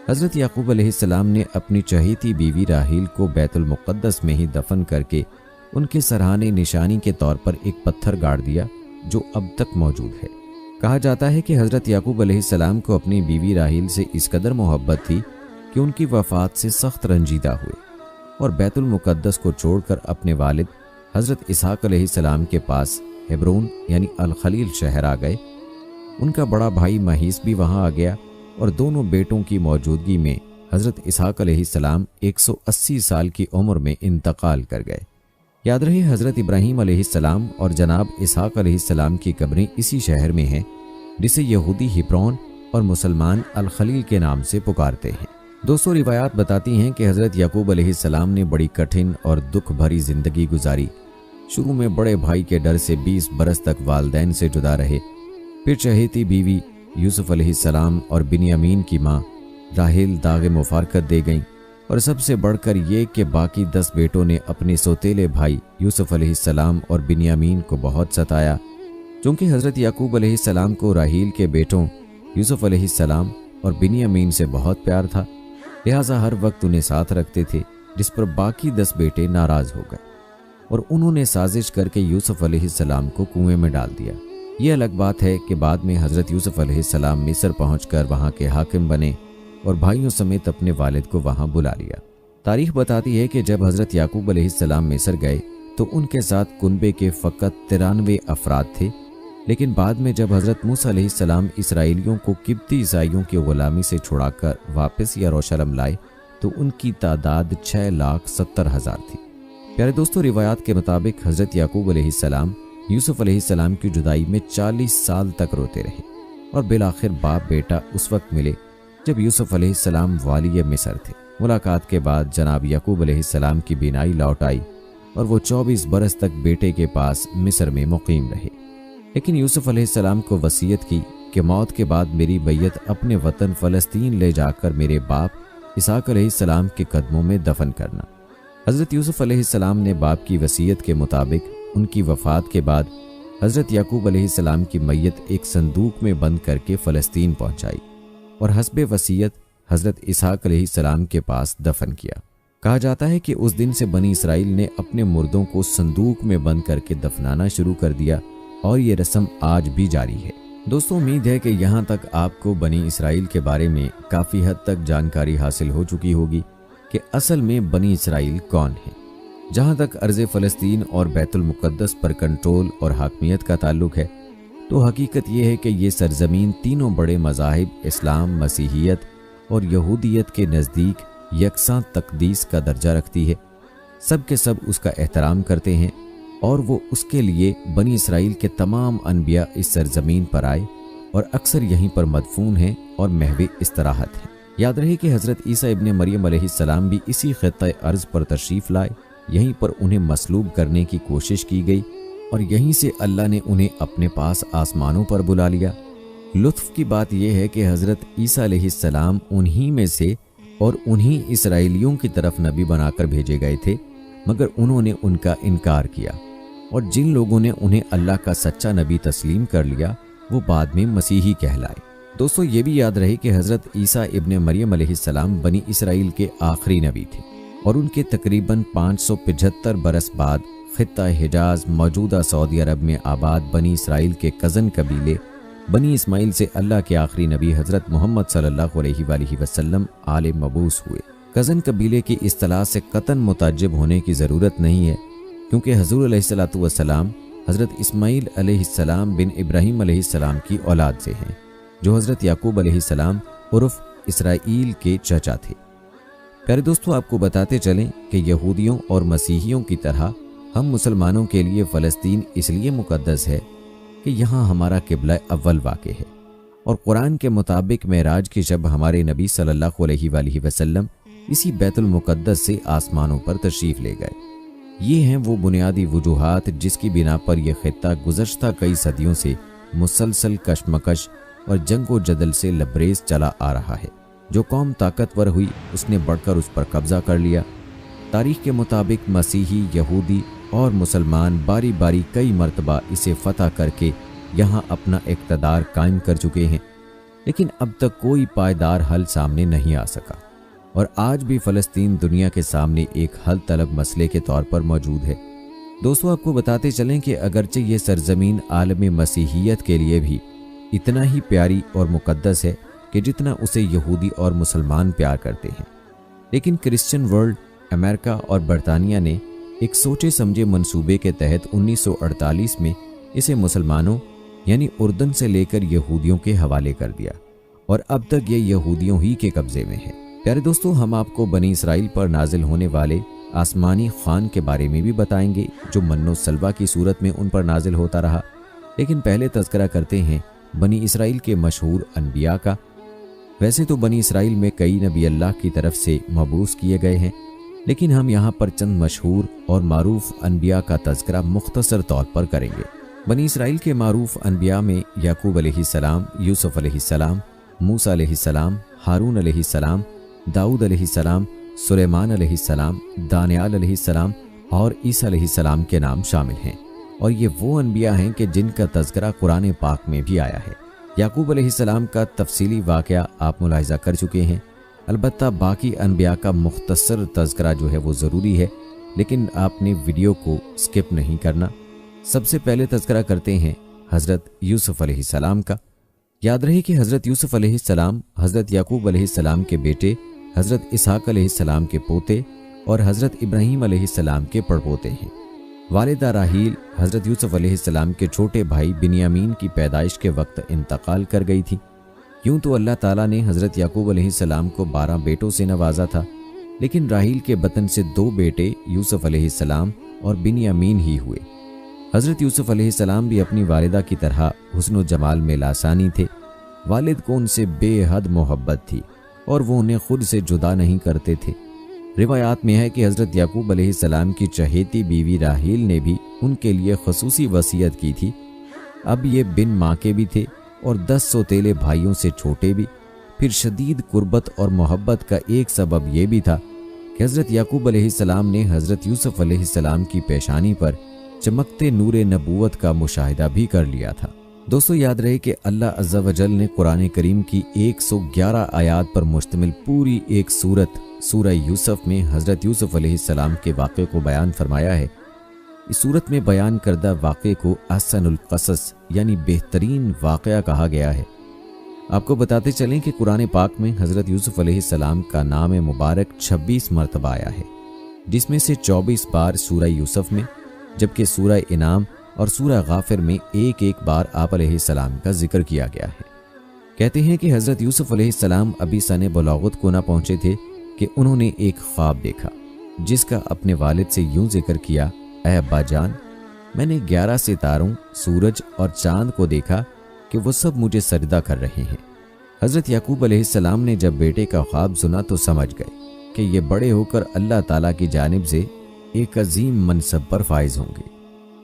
S1: हज़रत याकूब अलैहिस्सलाम ने अपनी चहेती बीवी राहील को बैतुल मुक़द्दस में ही दफन करके उनके सराहने निशानी के तौर पर एक पत्थर गाड़ दिया, जो अब तक मौजूद है। कहा जाता है कि हज़रत याकूब अलैहिस्सलाम को अपनी बीवी राहील से इस कदर मोहब्बत थी कि उनकी वफ़ात से सख्त रंजीदा हुए और बैतुल मुक़द्दस को छोड़कर अपने वालिद हज़रत इसहाक़ अलैहिस्सलाम के पास हेब्रोन यानी अल खलील शहर आ गए। उनका बड़ा भाई महीस भी वहाँ आ गया और दोनों बेटों की मौजूदगी में हज़रत इसहाक़ अलैहिस्सलाम 180 साल की उम्र में इंतकाल कर गए। याद रहे, हज़रत इब्राहीम अलैहिस्सलाम और जनाब इसहाक़ अलैहिस्सलाम की कब्रें इसी शहर में हैं, जिसे यहूदी हिब्रोन और मुसलमान अल खलील के नाम से पुकारते हैं। दोस्तों, रिवायात बताती हैं कि हज़रत याकूब अलैहिस्सलाम ने बड़ी कठिन और दुख भरी ज़िंदगी गुजारी। शुरू में बड़े भाई के डर से 20 बरस तक वालिदैन से जुदा रहे। फिर चहेती बीवी यूसुफ अलैहिस्सलाम और बिन्यामीन की माँ राहेल दागे मुफारकत दे गईं, और सबसे बढ़कर ये कि बाकी 10 बेटों ने अपने सौतेले भाई यूसुफ अलैहिस्सलाम और बिन्यामीन को बहुत सताया। चूँकि हज़रत याकूब अलैहिस्सलाम को राहील के बेटों यूसुफ अलैहिस्सलाम और बिन्यामीन से बहुत प्यार था, लिहाजा हर वक्त उन्हें साथ रखते थे, जिस पर बाकी 10 बेटे नाराज़ हो गए और उन्होंने साजिश करके यूसुफ अलैहिस्सलाम को कुएं में डाल दिया। ये अलग बात है कि बाद में हज़रत यूसुफ अलैहिस्सलाम मिस्र पहुंचकर वहां के हाकिम बने और भाइयों समेत अपने वालिद को वहां बुला लिया। तारीख बताती है कि जब हज़रत याकूब अलैहिस्सलाम मिस्र गए तो उनके साथ कुनबे के फ़कत 93 अफराद थे, लेकिन बाद में जब हज़रत मूसा अलैहिस्सलाम इसराइलियों को किब्ती ईसाइयों की ग़ुलामी से छुड़ाकर वापस यरूशलेम लाए तो उनकी तादाद 6,70,000 थी। प्यारे दोस्तों, रिवायात के मुताबिक हज़रत याकूब अलैहिस्सलाम यूसुफ अलैहिस्सलाम की जुदाई में 40 साल तक रोते रहे और बिलाखिर बाप बेटा उस वक्त मिले जब यूसुफ अलैहिस्सलाम वाली मिस्र थे। मुलाकात के बाद जनाब याकूब अलैहिस्सलाम की बीनाई लौट आई और वो 24 बरस तक बेटे के पास मिस्र में मुकीम रहे। लेकिन यूसुफ अलैहिस्सलाम को वसीयत की कि मौत के बाद मेरी बैयत अपने वतन फ़लस्तीन ले जाकर मेरे बाप इसहाक अलैहिस्सलाम के कदमों में दफन करना। हज़रत यूसुफ अलैहिस्सलाम ने बाप की वसीयत के मुताबिक उनकी वफ़ात के बाद हज़रत याकूब अलैहिस्सलाम की मैयत एक संदूक में बंद करके फ़लस्तीन पहुंचाई और हस्बे वसीयत हज़रत इसहाक अलैहिस्सलाम के पास दफन किया। कहा जाता है कि उस दिन से बनी इसराइल ने अपने मुर्दों को संदूक में बंद करके दफनाना शुरू कर दिया और ये रस्म आज भी जारी है। दोस्तों, उम्मीद है कि यहाँ तक आपको बनी इसराइल के बारे में काफ़ी हद तक जानकारी हासिल हो चुकी होगी कि असल में बनी इसराइल कौन है। जहाँ तक अर्ज़ फ़लस्तीन और बैतुल मुक़द्दस पर कंट्रोल और हाकमियत का ताल्लुक है तो हकीकत ये है कि ये सरज़मीन तीनों बड़े मज़ाहिब इस्लाम, मसीहियत और यहूदियत के नज़दीक यकसां तक़दीस का दर्जा रखती है। सब के सब उसका एहतराम करते हैं और वो उसके लिए बनी इसराइल के तमाम अनबिया इस सरज़मीन पर आए और अक्सर यहीं पर मदफून हैं और महवे इस्तराहत हैं। याद रहे कि हज़रत ईसा इब्ने मरियम अलैहिस्सलाम भी इसी ख़ित्ते अर्ज़ पर तशरीफ़ लाए, यहीं पर उन्हें मसलूब करने की कोशिश की गई और यहीं से अल्लाह ने उन्हें अपने पास आसमानों पर बुला लिया। लुत्फ़ की बात यह है कि हज़रत ईसा अलैहिस्सलाम उन्हीं में से और उन्हीं इसराइलियों की तरफ नबी बनाकर भेजे गए थे, मगर उन्होंने उनका इनकार किया और जिन लोगों ने उन्हें अल्लाह का सच्चा नबी तस्लीम कर लिया वो बाद में मसीही कहलाए। दोस्तों, ये भी याद रहे कि हज़रत ईसा इब्ने मरियम अलैहिस्सलाम बनी इसराइल के आखिरी नबी थे और उनके तकरीबन 575 बरस बाद ख़ित्ता हिजाज मौजूदा सऊदी अरब में आबाद बनी इसराइल के कज़न कबीले बनी इस्माइल से अल्लाह के आखिरी नबी हज़रत मोहम्मद सल्लल्लाहु अलैहि वसल्लम आले मबूस हुए। कज़न कबीले की इस्तिलाह से कतन मुताज्जिब होने की ज़रूरत नहीं है, क्योंकि हुज़ूर अलैहिस्सलातु वस्सलाम हज़रत इस्माइल अलैहिस्सलाम बिन इब्राहीम अलैहिस्सलाम की औलाद से हैं, जो हज़रत याकूब अलैहिस्सलाम उर्फ़ इसराइल के चचा थे। प्यारे दोस्तों, आपको बताते चलें कि यहूदियों और मसीहियों की तरह हम मुसलमानों के लिए फ़लस्तीन इसलिए मुक़द्दस है कि यहाँ हमारा क़िबला अव्वल वाक़ है और कुरान के मुताबिक मेराज की शब हमारे नबी सल्लल्लाहु अलैहि वसल्लम इसी बैतुल मुक़द्दस से आसमानों पर तशरीफ़ ले गए। ये हैं वो बुनियादी वजूहात जिसकी बिना पर यह ख़ित्ता गुज़श्ता कई सदियों से मुसलसल कशमकश और जंगो जदल से लबरेज चला आ रहा है। जो कौम ताकतवर हुई उसने बढ़कर उस पर कब्ज़ा कर लिया। तारीख़ के मुताबिक मसीही, यहूदी और मुसलमान बारी बारी कई मरतबा इसे फ़तह करके यहाँ अपना इक़्तिदार कायम कर चुके हैं, लेकिन अब तक कोई पायदार हल सामने नहीं आ सका और आज भी फ़लस्तीन दुनिया के सामने एक हल तलब मसले के तौर पर मौजूद है। दोस्तों, आपको बताते चलें कि अगरचे ये सरज़मीन आलम मसीहियत के लिए भी इतना ही प्यारी और मुक़द्दस है कि जितना उसे यहूदी और मुसलमान प्यार करते हैं, लेकिन क्रिश्चियन वर्ल्ड, अमेरिका और बरतानिया ने एक सोचे समझे मंसूबे के तहत 1948 में इसे मुसलमानों यानी उर्दन से लेकर यहूदियों के हवाले कर दिया और अब तक ये यहूदियों ही के कब्ज़े में है। प्यारे दोस्तों, हम आपको बनी इसराइल पर नाजिल होने वाले आसमानी खान के बारे में भी बताएंगे जो मन्नो सलवा की सूरत में उन पर नाजिल होता रहा, लेकिन पहले तज़किरा करते हैं बनी इसराइल के मशहूर अनबिया का। वैसे तो बनी इसराइल में कई नबी अल्लाह की तरफ से मबूस किए गए हैं, लेकिन हम यहाँ पर चंद मशहूर और मारूफ अनबिया का तज़किरा मुख्तसर तौर पर करेंगे। बनी इसराइल के मारूफ अनबिया में याकूब अलैहिस्सलाम, यूसुफ अलैहिस्सलाम, मूसा अलैहिस्सलाम, हारून अलैहिस्सलाम, दाऊद अलैहिस्सलाम, सुलेमान अलैहिस्सलाम, दानियाल अलैहिस्सलाम और ईसा अलैहिस्सलाम के नाम शामिल हैं। और ये वो अनबिया हैं कि जिनका तज़किरा कुरान पाक में भी आया है। याकूब अलैहिस्सलाम का तफसीली वाक़या आप मुलाहिज़ा कर चुके हैं। अलबत्ता बाकी अनबिया का मुख्तसर तज़किरा जो है वो ज़रूरी है, लेकिन आपने वीडियो को स्किप नहीं करना। सबसे पहले तज़किरा करते हैं हज़रत यूसुफ अलैहिस्सलाम का। याद रहे कि हज़रत यूसुफ अलैहिस्सलाम हज़रत याकूब अलैहिस्सलाम के बेटे, हज़रत इसहाक़ अलैहिस्सलाम के पोते और हज़रत इब्राहीम अलैहिस्सलाम के पड़पोते हैं। वालिदा राहील हज़रत यूसुफ अलैहिस्सलाम के छोटे भाई बिन्यामीन की पैदाइश के वक्त इंतकाल कर गई थी। यूँ तो अल्लाह ताला ने हज़रत याकूब अलैहिस्सलाम को 12 बेटों से नवाजा था, लेकिन राहील के बतन से 2 बेटे यूसुफ अलैहिस्सलाम और बिन्यामीन ही हुए। हज़रत यूसुफ अलैहिस्सलाम भी अपनी वालिदा की तरह हुस्न जमाल में लासानी थे। वालिद को उनसे बेहद मोहब्बत थी और वो उन्हें खुद से जुदा नहीं करते थे। रिवायात में है कि हज़रत याकूब अलैहिस्सलाम की चहेती बीवी राहील ने भी उनके लिए खसूसी वसीयत की थी। अब ये बिन माँ के भी थे और 10 सौतेले भाइयों से छोटे भी। फिर शदीद कुर्बत और मोहब्बत का एक सबब यह भी था कि हज़रत याकूब अलैहिस्सलाम ने हज़रत यूसुफ अलैहिस्सलाम की पेशानी पर चमकते नूरे नबूवत का मुशाहिदा भी कर लिया था। दोस्तों, याद रहे कि अल्लाह अज़्ज़ा वजल ने कुरान करीम की 111 आयात पर मुश्तमिल पूरी एक सूरत सूरह यूसुफ में हज़रत यूसुफ अलैहिस्सलाम के वाक़े को बयान फरमाया है। इस सूरत में बयान करदा वाक़े को अहसनुल क़सस यानी बेहतरीन वाक़या कहा गया है। आपको बताते चलें कि कुरान पाक में हज़रत यूसुफ अलैहिस्सलाम का नाम मुबारक 26 मरतबा आया है, जिसमें से 24 बार सूरह यूसुफ में, जबकि सूरह इनाम और सूरह गाफिर में एक बार आप अलैहिस्सलाम का जिक्र किया गया है। कहते हैं कि हज़रत यूसुफ अलैहिस्सलाम अभी सने बलागत को न पहुंचे थे कि उन्होंने एक ख्वाब देखा, जिसका अपने वालिद से यूं जिक्र किया, ऐ अब्बा जान, मैंने 11 सितारों, सूरज और चांद को देखा कि वो सब मुझे सजदा कर रहे हैं। हज़रत याकूब अलैहिस्सलाम ने जब बेटे का ख्वाब सुना तो समझ गए कि ये बड़े होकर अल्लाह ताला की जानिब से एक अजीम मनसब पर फाइज होंगे।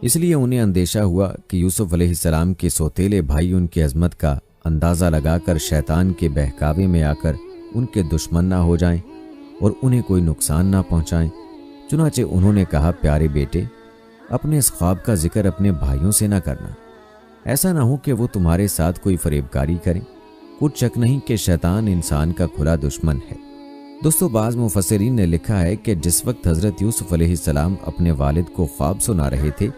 S1: इसलिए उन्हें अंदेशा हुआ कि यूसुफ अलैहिस्सलाम के सौतेले भाई उनकी अजमत का अंदाज़ा लगाकर शैतान के बहकावे में आकर उनके दुश्मन ना हो जाएं और उन्हें कोई नुकसान ना पहुंचाएं। चुनाचे उन्होंने कहा, प्यारे बेटे, अपने इस ख्वाब का जिक्र अपने भाइयों से ना करना, ऐसा ना हो कि वो तुम्हारे साथ कोई फरेबकारी करें। कुछ शक नहीं कि शैतान इंसान का खुला दुश्मन है। दोस्तों, बाज़ मुफस्सिरीन ने लिखा है कि जिस वक्त हज़रत यूसुफ अलैहिस्सलाम अपने वालिद को ख्वाब सुना रहे थे,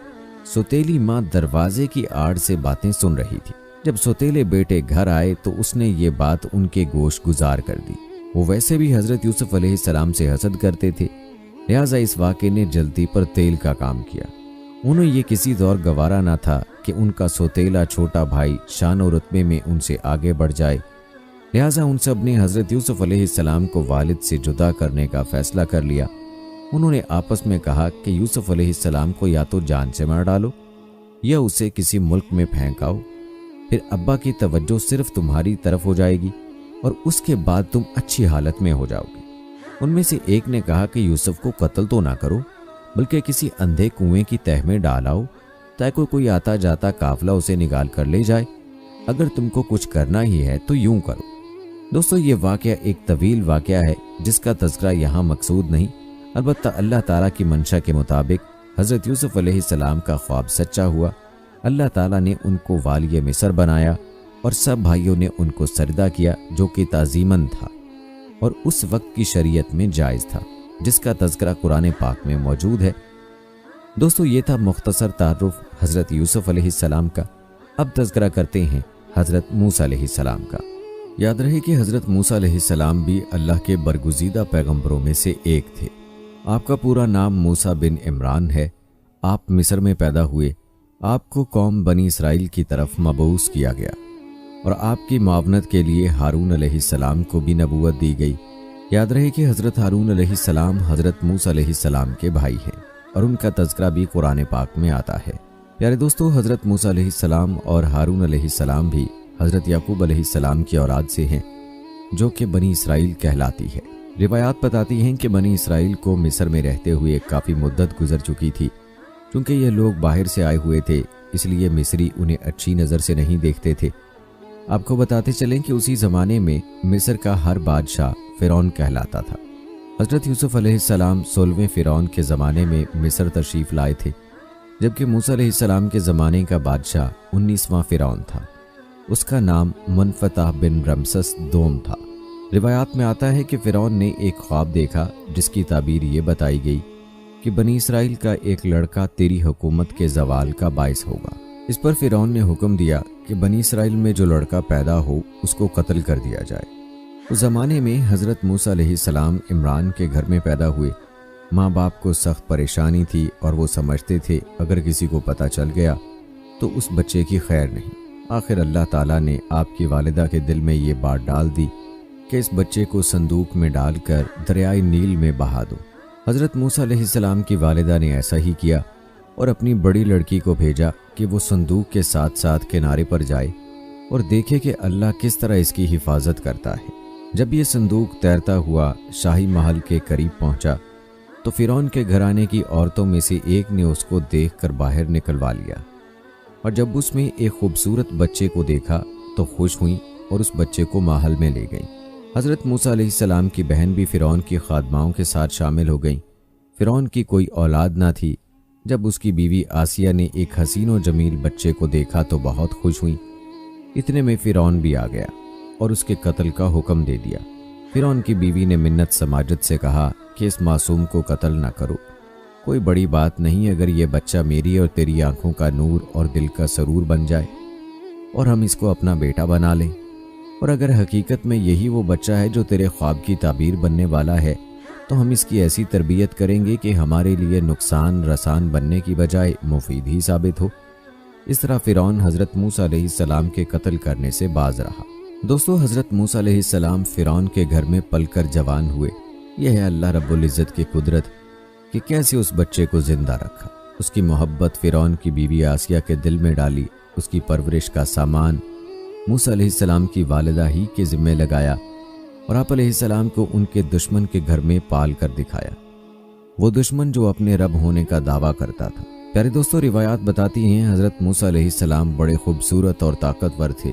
S1: सौतेली माँ दरवाजे की आड़ से बातें सुन रही थी। जब सौतेले बेटे घर आए तो उसने ये बात उनके गोश गुजार कर दी। वो वैसे भी हज़रत यूसुफ अलैहिस्सलाम से हसद करते थे, लिहाजा इस वाक़े ने जल्दी पर तेल का काम किया। उन्हें ये किसी दौर गवारा ना था कि उनका सौतेला छोटा भाई शान और रुतबे में उनसे आगे बढ़ जाए। लिहाजा उन सब ने हज़रत यूसुफ अलैहिस्सलाम को वालिद से जुदा करने का फ़ैसला कर लिया। उन्होंने आपस में कहा कि यूसुफ अलैहिस्सलाम को या तो जान से मार डालो या उसे किसी मुल्क में फेंक आओ, फिर अब्बा की तवज्जो सिर्फ तुम्हारी तरफ हो जाएगी और उसके बाद तुम अच्छी हालत में हो जाओगे। उनमें से एक ने कहा कि यूसुफ को कत्ल तो ना करो, बल्कि किसी अंधे कुएं की तह में डाल आओ ताकि कोई आता जाता काफिला उसे निकाल कर ले जाए। अगर तुमको कुछ करना ही है तो यूं करो। दोस्तों, ये वाक़या एक तवील वाक़या है जिसका तज़किरा यहाँ मकसूद नहीं। अलबत्ता अल्लाह ताला की मंशा के मुताबिक हज़रत यूसुफ अलैहिस्सलाम का ख्वाब सच्चा हुआ। अल्लाह ताला ने उनको वालिय मिस्र बनाया और सब भाइयों ने उनको सजदा किया, जो कि ताज़ीमन था और उस वक्त की शरीयत में जायज़ था, जिसका तज़किरा कुरान पाक में मौजूद है। दोस्तों, ये था मुख्तसर तारुफ हज़रत यूसुफ अलैहिस्सलाम का। अब तज़किरा करते हैं हज़रत मूसा अलैहिस्सलाम का। याद रहे कि हज़रत मूसा अलैहिस्सलाम भी अल्लाह के बरगुज़ीदा पैगम्बरों में से एक थे। आपका पूरा नाम मूसा बिन इमरान है। आप मिस्र में पैदा हुए। आपको कौम बनी इसराइल की तरफ मबऊस किया गया और आपकी मावनत के लिए हारून अलैहिस्सलाम को भी नबूवत दी गई। याद रहे कि हज़रत हारून अलैहिस्सलाम हज़रत मूसा अलैहिस्सलाम के भाई हैं और उनका तज़किरा भी कुरान पाक में आता है। प्यारे दोस्तों, हज़रत मूसा अलैहिस्सलाम और हारून अलैहिस्सलाम भी हज़रत याकूब अलैहिस्सलाम की औलाद से हैं, जो कि बनी इसराइल कहलाती है। रिवायात बताती हैं कि बनी इसराइल को मिस्र में रहते हुए काफ़ी मुद्दत गुजर चुकी थी। क्योंकि ये लोग बाहर से आए हुए थे, इसलिए मिस्री उन्हें अच्छी नज़र से नहीं देखते थे। आपको बताते चलें कि उसी ज़माने में मिस्र का हर बादशाह फ़िरौन कहलाता था। हज़रत यूसुफ़ अलैहिस्सलाम 16वें फ़िरौन के ज़माने में मिस्र तशरीफ़ लाए थे, जबकि मूसा अलैहिस्सलाम के ज़माने का बादशाह 19वां फ़िरौन था। उसका नाम मुनफ़तह बिन रमसस दोम था। रिवायात में आता है कि फ़िरौन ने एक ख्वाब देखा जिसकी ताबीर ये बताई गई कि बनी इसराइल का एक लड़का तेरी हुकूमत के ज़वाल का बाइस होगा। इस पर फ़िरौन ने हुक्म दिया कि बनी इसराइल में जो लड़का पैदा हो उसको कत्ल कर दिया जाए। उस ज़माने में हज़रत मूसा अलैहिस्सलाम इमरान के घर में पैदा हुए। माँ बाप को सख्त परेशानी थी और वो समझते थे अगर किसी को पता चल गया तो उस बच्चे की खैर नहीं। आखिर अल्लाह ताला ने आपकी वालिदा के दिल में ये बात डाल दी कि इस बच्चे को संदूक में डालकर दरियाए नील में बहा दो। हज़रत मूसा अलैहिस्सलाम की वालिदा ने ऐसा ही किया और अपनी बड़ी लड़की को भेजा कि वो संदूक के साथ साथ किनारे पर जाए और देखे कि अल्लाह किस तरह इसकी हिफाजत करता है। जब ये संदूक तैरता हुआ शाही महल के करीब पहुंचा तो फ़िरौन के घराने की औरतों में से एक ने उसको देखकर बाहर निकलवा लिया और जब उसमें एक खूबसूरत बच्चे को देखा तो खुश हुई और उस बच्चे को महल में ले गई। हज़रत मूसा अलैहिस्सलाम की बहन भी फ़िरौन की खादमाओं के साथ शामिल हो गई। फ़िरौन की कोई औलाद ना थी। जब उसकी बीवी आसिया ने एक हसीन और जमील बच्चे को देखा तो बहुत खुश हुई। इतने में फ़िरौन भी आ गया और उसके कत्ल का हुक्म दे दिया। फ़िरौन की बीवी ने मिन्नत समाजत से कहा कि इस मासूम को कत्ल ना करो, कोई बड़ी बात नहीं अगर ये बच्चा मेरी और तेरी आंखों का नूर और दिल का सरूर बन जाए और हम इसको अपना बेटा बना लें, और अगर हकीकत में यही वो बच्चा है जो तेरे ख्वाब की ताबीर बनने वाला है तो हम इसकी ऐसी तरबियत करेंगे कि हमारे लिए नुकसान रसान बनने की बजाय मुफीद ही साबित हो। इस तरह फ़िरौन हज़रत मूसा अलैहिस्सलाम के कत्ल करने से बाज रहा। दोस्तों, हज़रत मूसा अलैहिस्सलाम फ़िरौन के घर में पलकर जवान हुए। यह है अल्लाह रब्बुल इज़्ज़त की कुदरत कि कैसे उस बच्चे को जिंदा रखा। उसकी मोहब्बत फ़िरौन की बीवी आसिया के दिल में डाली। उसकी परवरिश का सामान मूसा अलैहिस्सलाम की वालिदा ही के ज़िम्मे लगाया और आप अलैहिस्सलाम को उनके दुश्मन के घर में पाल कर दिखाया, वो दुश्मन जो अपने रब होने का दावा करता था। प्यारे दोस्तों, रिवायात बताती हैं हज़रत मूसा अलैहिस्सलाम बड़े खूबसूरत और ताकतवर थे।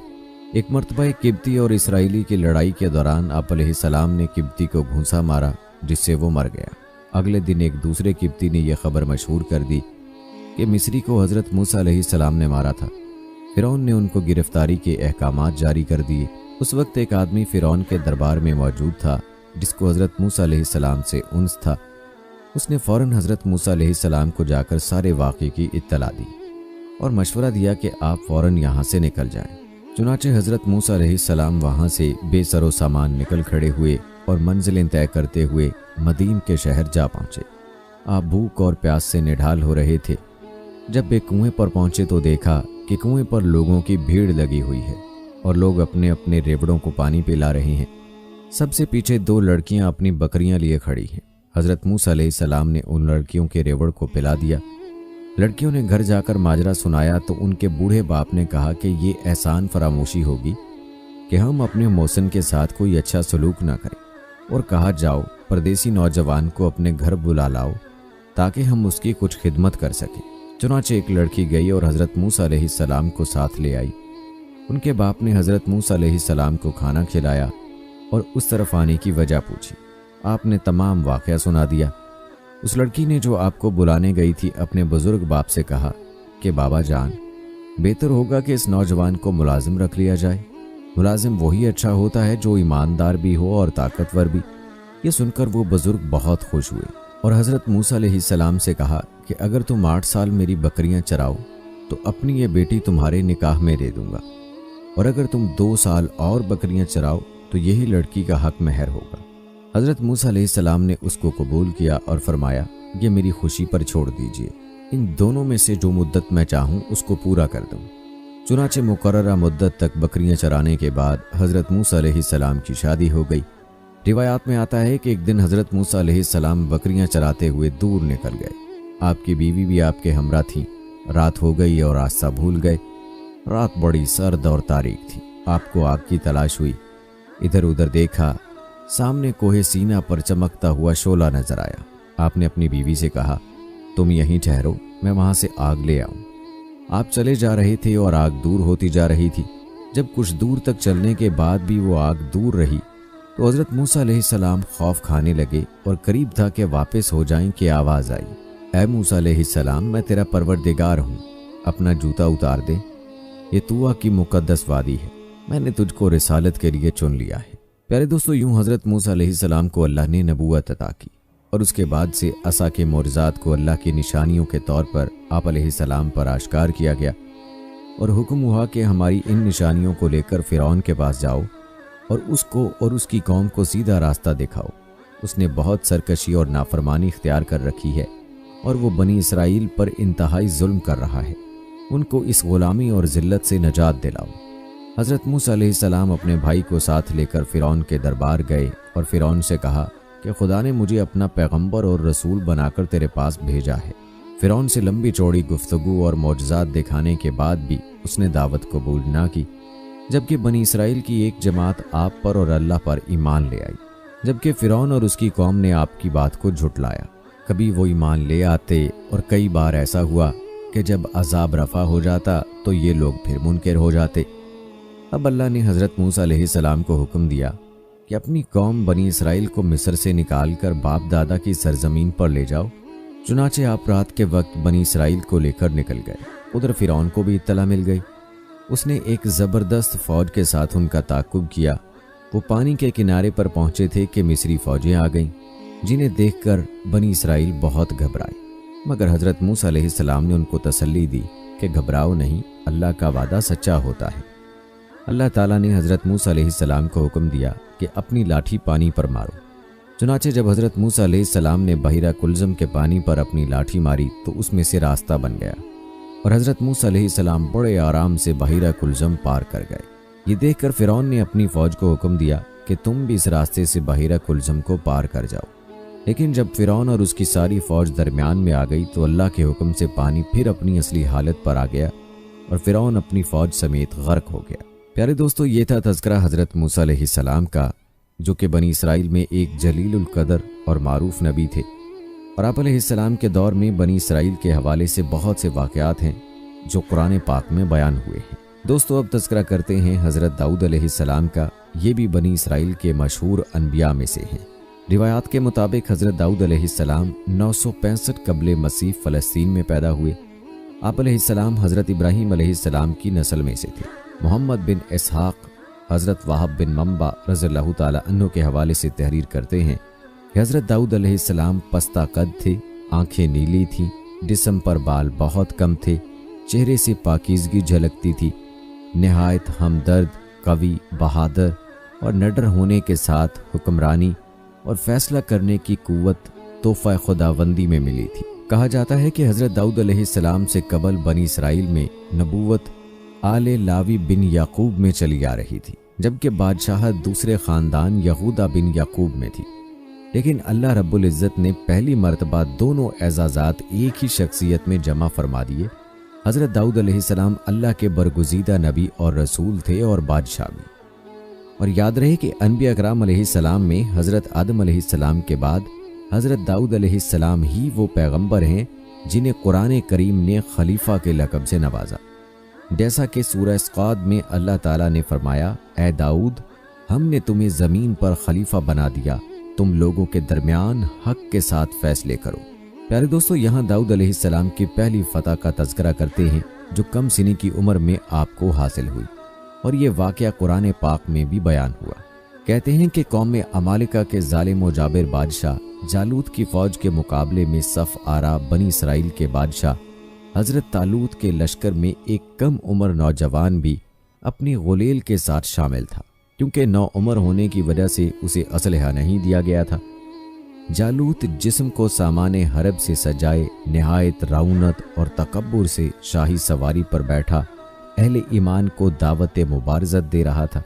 S1: एक मरतबा एक किब्ती और इसराइली की लड़ाई के दौरान आप अलैहिस्सलाम ने किब्ती को घूंसा मारा जिससे वो मर गया। अगले दिन एक दूसरे किब्ती ने यह खबर मशहूर कर दी कि मिस्री को हज़रत मूसा अलैहिस्सलाम ने मारा था। फ़िरौन ने उनको गिरफ्तारी के अहकामात जारी कर दिए। उस वक्त एक आदमी फ़िरौन के दरबार में मौजूद था जिसको हज़रत मूसा अलैहिस्सलाम से उन्स था। उसने फ़ौरन हज़रत मूसा अलैहिस्सलाम को जाकर सारे वाक़े की इत्तला दी और मशवरा दिया कि आप फ़ौरन यहाँ से निकल जाएं। चुनाचे हज़रत मूसा अलैहिस्सलाम वहाँ से बेसरो सामान निकल खड़े हुए और मंजिलें तय करते हुए मदीन के शहर जा पहुँचे। आप भूख और प्यास से निढाल हो रहे थे। जब वे कुएं पर पहुँचे तो देखा कि कुएं पर लोगों की भीड़ लगी हुई है और लोग अपने अपने रेवड़ों को पानी पिला रहे हैं। सबसे पीछे दो लड़कियां अपनी बकरियां लिए खड़ी हैं। हज़रत मूसा अलैहिस्सलाम ने उन लड़कियों के रेवड़ को पिला दिया। लड़कियों ने घर जाकर माजरा सुनाया तो उनके बूढ़े बाप ने कहा कि ये एहसान फरामोशी होगी कि हम अपने मौसन के साथ कोई अच्छा सलूक ना करें, और कहा जाओ परदेसी नौजवान को अपने घर बुला लाओ ताकि हम उसकी कुछ खिदमत कर सकें। चुनाचे एक लड़की गई और हज़रत मूसा अलैहिस्सलाम को साथ ले आई। उनके बाप ने हज़रत मूसा अलैहिस्सलाम को खाना खिलाया और उस तरफ आने की वजह पूछी। आपने तमाम वाक़या सुना दिया। उस लड़की ने जो आपको बुलाने गई थी अपने बुज़ुर्ग बाप से कहा कि बाबा जान, बेहतर होगा कि इस नौजवान को मुलाजिम रख लिया जाए। मुलाजिम वही अच्छा होता है जो ईमानदार भी हो और ताकतवर भी। ये सुनकर वो बुज़ुर्ग बहुत खुश हुए और हज़रत मूसा अलैहिस्सलाम से कहा कि अगर तुम 8 साल मेरी बकरियां चराओ तो अपनी ये बेटी तुम्हारे निकाह में दे दूंगा, और अगर तुम 2 साल और बकरियां चराओ तो यही लड़की का हक महर होगा। हज़रत मूसा अलैहिस्सलाम ने उसको कबूल किया और फरमाया, ये मेरी खुशी पर छोड़ दीजिए, इन दोनों में से जो मुद्दत मैं चाहूँ उसको पूरा कर दूँ। चुनाचे मुकर्ररा मुद्दत तक बकरियां चराने के बाद हज़रत मूसा अलैहिस्सलाम की शादी हो गई। रिवायात में आता है कि एक दिन हज़रत मूसा अलैहिस्सलाम बकरियां चराते हुए दूर निकल गए। आपकी बीवी भी आपके हमरा थी। रात हो गई और रास्ता भूल गए। रात बड़ी सर्द और तारीक थी। आपको आग की तलाश हुई। इधर उधर देखा सामने कोहे सीना पर चमकता हुआ शोला नजर आया। आपने अपनी बीवी से कहा, तुम यहीं ठहरो, मैं वहां से आग ले आऊं। आप चले जा रहे थे और आग दूर होती जा रही थी। जब कुछ दूर तक चलने के बाद भी वो आग दूर रही तो हज़रत मूसा अलैहिस्सलाम खौफ खाने लगे और करीब था कि वापस हो जाएं कि आवाज़ आई, ऐ मूसा अलैहिस्सलाम, मैं तेरा परवरदिगार हूँ, अपना जूता उतार दे। ये तुआ की मुकद्दस वादी है, मैंने तुझको रिसालत के लिए चुन लिया है। प्यारे दोस्तों, यूं हज़रत मूसा अलैहिस्सलाम को अल्लाह ने नबूवत अता की और उसके बाद से असा के मोरज़ात को अल्लाह की निशानियों के तौर पर आप अलैहिस्सलाम पर आश्कार किया गया और हुक्म हुआ कि हमारी इन निशानियों को लेकर फ़िरौन के पास जाओ और उसको और उसकी कौम को सीधा रास्ता दिखाओ। उसने बहुत सरकशी और नाफरमानी इख्तियार कर रखी है और वो बनी इसराइल पर इंतहाई जुल्म कर रहा है। उनको इस गुलामी और ज़िल्लत से नजात दिलाओ। हज़रत मूसा अलैहिस्सलाम अपने भाई को साथ लेकर फ़िरौन के दरबार गए और फ़िरौन से कहा कि खुदा ने मुझे अपना पैगंबर और रसूल बनाकर तेरे पास भेजा है। फ़िरौन से लंबी चौड़ी गुफ्तगू और मौजज़ात दिखाने के बाद भी उसने दावत कबूल ना की, जबकि बनी इसराइल की एक जमात आप पर और अल्लाह पर ईमान ले आई, जबकि फ़िरौन और उसकी कौम ने आपकी बात को झुटलाया। कभी वो ईमान ले आते और कई बार ऐसा हुआ कि जब अजाब रफ़ा हो जाता तो ये लोग फिर मुनकर हो जाते। अब अल्लाह ने हज़रत मूसा अलैहिस्सलाम को हुक्म दिया कि अपनी कौम बनी इसराइल को मिस्र से निकाल कर बाप दादा की सरजमीन पर ले जाओ। चुनाचे आप रात के वक्त बनी इसराइल को लेकर निकल गए। उधर फ़िरौन को भी इत्तला मिल गई। उसने एक ज़बरदस्त फ़ौज के साथ उनका ताक़ुब किया। वो पानी के किनारे पर पहुंचे थे कि मिस्री फ़ौजें आ गईं, जिन्हें देखकर बनी इसराइल बहुत घबराए, मगर हज़रत मूसा अलैहिस्सलाम ने उनको तसल्ली दी कि घबराओ नहीं, अल्लाह का वादा सच्चा होता है। अल्लाह ताला ने हज़रत मूसा अलैहिस्सलाम को हुक्म दिया कि अपनी लाठी पानी पर मारो। चुनाचे जब हज़रत मूसा अलैहिस्सलाम ने बहिरा कुलज़म के पानी पर अपनी लाठी मारी तो उसमें से रास्ता बन गया और हज़रत मूसा अलैहिस्सलाम बड़े आराम से बहिरा कुलज़म पार कर गए। ये देखकर फ़िरौन ने अपनी फ़ौज को हुक्म दिया कि तुम भी इस रास्ते से बहिरा कुलज़म को पार कर जाओ। लेकिन जब फ़िरौन और उसकी सारी फ़ौज दरमियान में आ गई तो अल्लाह के हुक्म से पानी फिर अपनी असली हालत पर आ गया और फ़िरौन अपनी फ़ौज समेत गर्क हो गया। प्यारे दोस्तों, ये था तज़किरा हज़रत मूसा अलैहिस्सलाम का, जो कि बनी इसराइल में एक जलीलुल क़दर और मारूफ नबी थे और आप अलैहिस्सलाम के दौर में बनी इसराइल के हवाले से बहुत से वाक़यात हैं जो कुरान पाक में बयान हुए हैं। दोस्तों, अब तज़किरा करते हैं हज़रत दाऊद अलैहिस्सलाम का। ये भी बनी इसराइल के मशहूर अनबिया में से हैं। रिवायात के मुताबिक हज़रत दाऊद अलैहिस्सलाम 965 कबले मसीह फ़लस्तीन में पैदा हुए। आप अलैहिस्सलाम हज़रत इब्राहीम अलैहिस्सलाम की नस्ल में से थे। मोहम्मद बिन इसहाक़ हज़रत वहाब बिन मंबा रज़ियल्लाहु ताला अन्हु के हवाले से तहरीर करते हैं कि हज़रत दाऊद अलैहिस्सलाम पस्ता कद थे, आंखें नीली थीं, जिस्म पर बाल बहुत कम थे, चेहरे से पाकीज़गी झलकती थी, नहायत हमदर्द, कवि, बहादुर और निडर होने के साथ हुक्मरानी और फैसला करने की कुव्वत तोहफ़ा खुदावंदी में मिली थी। कहा जाता है कि हज़रत दाऊद अलैहिस्सलाम से कबल बनी इसराइल में नबूवत आले लावी बिन याकूब में चली आ रही थी, जबकि बादशाहत दूसरे ख़ानदान यहूदा बिन याकूब में थी। लेकिन अल्लाह रब्बुल इज़्ज़त ने पहली मरतबा दोनों एजाज़ात एक ही शख्सियत में जमा फरमा दिए। हज़रत दाऊद अलैहिस्सलाम अल्लाह के बरगुज़ीदा नबी और रसूल थे और बादशाह भी। और याद रहे कि अनबिया कराम अलैहिस्सलाम में हज़रत आदम अलैहिस्सलाम के बाद हज़रत दाऊद अलैहिस्सलाम ही वो पैगंबर हैं जिन्हें कुरान करीम ने खलीफा के लक़ब से नवाजा। जैसा कि सूरह सक़ाद में अल्लाह ताला ने फरमाया, ऐ दाऊद, हमने तुम्हें ज़मीन पर खलीफा बना दिया, तुम लोगों के दरमियान हक के साथ फैसले करो। प्यारे दोस्तों, यहाँ दाऊद अलैहिस्सलाम की पहली फ़तह का तज़किरा करते हैं जो कम सिनी की उम्र में आपको हासिल हुई और ये वाक़या कुरान पाक में भी बयान हुआ। कहते हैं कि कौम अमालिका के ज़ालिम व जाबिर बादशाह जालूत की फ़ौज के मुकाबले में सफ़ आरा बनी इसराइल के बादशाह हज़रत तालूत के लश्कर में एक कम उम्र नौजवान भी अपनी गुलेल के साथ शामिल था, क्योंकि नौ उम्र होने की वजह से उसे असलहा नहीं दिया गया था। जालूत जिस्म को सामाने हरब से सजाए नहायत रौनत और तकब्बुर से शाही सवारी पर बैठा अहले ईमान को दावत मुबारज़त दे रहा था।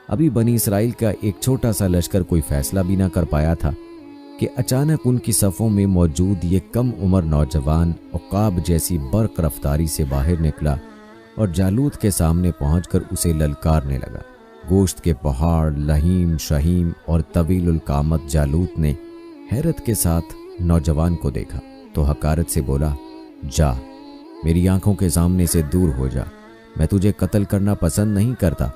S1: अभी बनी इसराइल का एक छोटा सा लश्कर कोई फैसला भी ना कर पाया था कि अचानक उनकी सफ़ों में मौजूद ये कम उम्र नौजवान उक़ाब जैसी बर्क़ रफ्तारी से बाहर निकला और जालूत के सामने पहुंचकर उसे ललकारने लगा। گوشت کے پہاڑ لہیم شہیم اور طویل القامت جالوت نے حیرت کے ساتھ نوجوان کو دیکھا تو حقارت سے بولا، جا میری آنکھوں کے سامنے سے دور ہو جا، میں تجھے قتل کرنا پسند نہیں کرتا۔